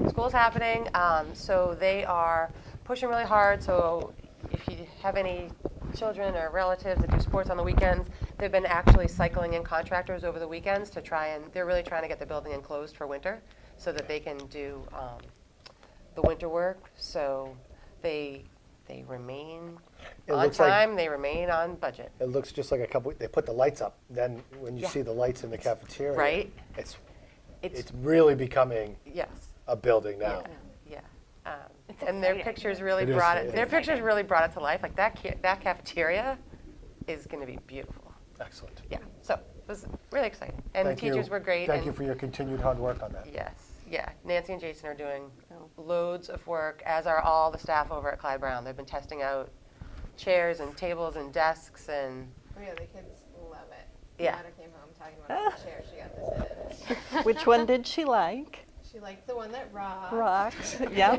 School's happening, so they are pushing really hard. So if you have any children or relatives that do sports on the weekends, they've been actually cycling in contractors over the weekends to they're really trying to get the building enclosed for winter so that they can do the winter work. So they remain It on looks like- time, they remain on budget. It looks just like they put the lights up. Then when you Yeah. see the lights in the cafeteria. Right. It's really becoming Yes. a building now. Yeah. And their exciting. pictures really It is, brought it it. is. Their pictures really brought it to life. Like that cafeteria is going to be beautiful. Excellent. Yeah. So it was really exciting, and Thank the teachers you. were great. Thank and you for your continued hard work on that. Yes. Yeah. Nancy and Jason are doing loads of work, as are all the staff over at Clyde Brown. They've been testing out chairs and tables and desks and, Oh yeah, the kids love it. Yeah. My daughter came home talking about all the chairs she got to sit in. Which one did she like? She liked the one that rocked. Rocks, yeah.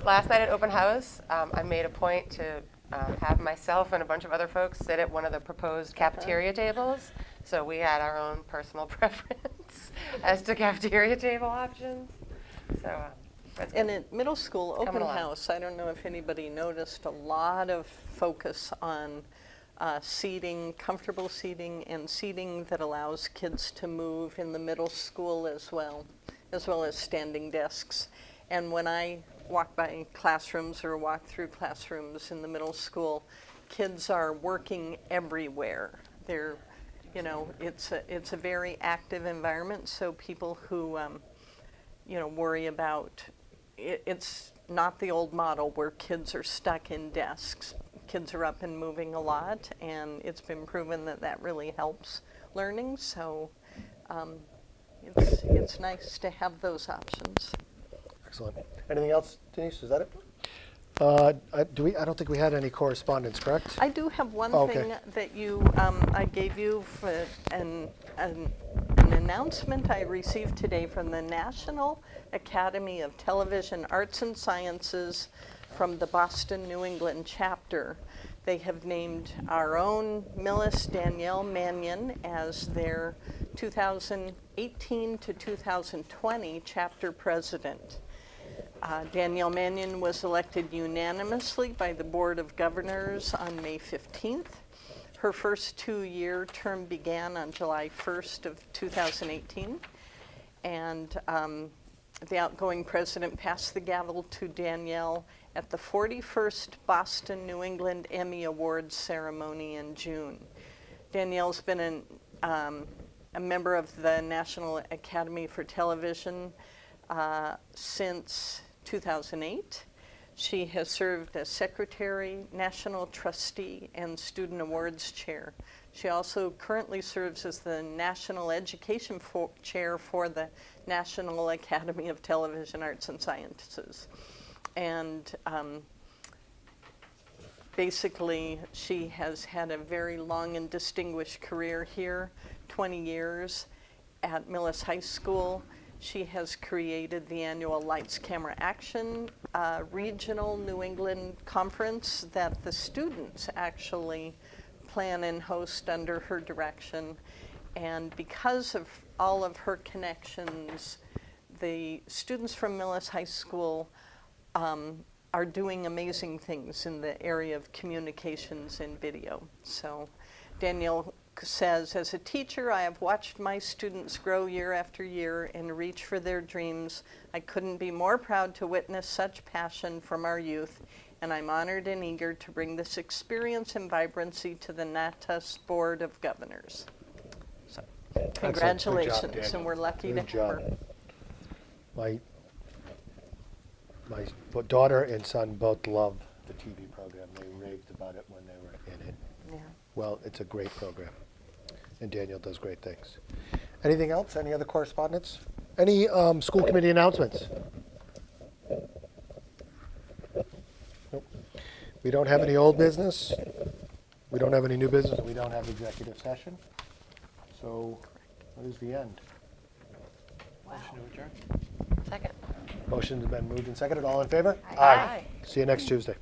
last night at open house, I made a point to have myself and a bunch of other folks sit at one of the proposed cafeteria tables. So we had our own personal preference as to cafeteria table options. So that's And good. at middle school, Coming open along. house, I don't know if anybody noticed a lot of focus on seating, comfortable seating, and seating that allows kids to move in the middle school as well as standing desks. And when I walk by classrooms or walk through classrooms in the middle school, kids are working everywhere. They're, you know, it's a very active environment, so people who, you know, worry about, it's not the old model where kids are stuck in desks. Kids are up and moving a lot, and it's been proven that that really helps learning, so it's nice to have those options. Excellent. Anything else, Denise? Is that it? I don't think we had any correspondence, correct? I do have one Oh, okay. thing that I gave you for an announcement I received today from the National Academy of Television Arts and Sciences from the Boston, New England chapter. They have named our own Millis Danielle Mannion as their 2018 to 2020 chapter president. Danielle Mannion was elected unanimously by the Board of Governors on May 15th. Her first 2-year term began on July 1st of 2018. And the outgoing president passed the gavel to Danielle at the 41st Boston New England Emmy Awards ceremony in June. Danielle's been a member of the National Academy for Television since 2008. She has served as secretary, national trustee, and student awards chair. She also currently serves as the national education chair for the National Academy of Television Arts and Sciences. And basically, she has had a very long and distinguished career here, 20 years at Millis High School. She has created the annual Lights, Camera, Action regional New England conference that the students actually plan and host under her direction. And because of all of her connections, the students from Millis High School are doing amazing things in the area of communications and video. So Danielle says, as a teacher, I have watched my students grow year after year and reach for their dreams. I couldn't be more proud to witness such passion from our youth, and I'm honored and eager to bring this experience and vibrancy to the NATAS Board of Governors. So, congratulations, Good job, Daniel. and we're lucky Good to have her. job. My daughter and son both love the TV program. They raved about it when they were in it. Yeah. Well, it's a great program, and Daniel does great things. Anything else? Any other correspondence? Any school committee announcements? Nope. We don't have any old business. We don't have any new business. We don't have executive session. So that is the end. Motion to adjourn? Second. Motion's been moved and seconded. All in favor? Aye. See you next Tuesday.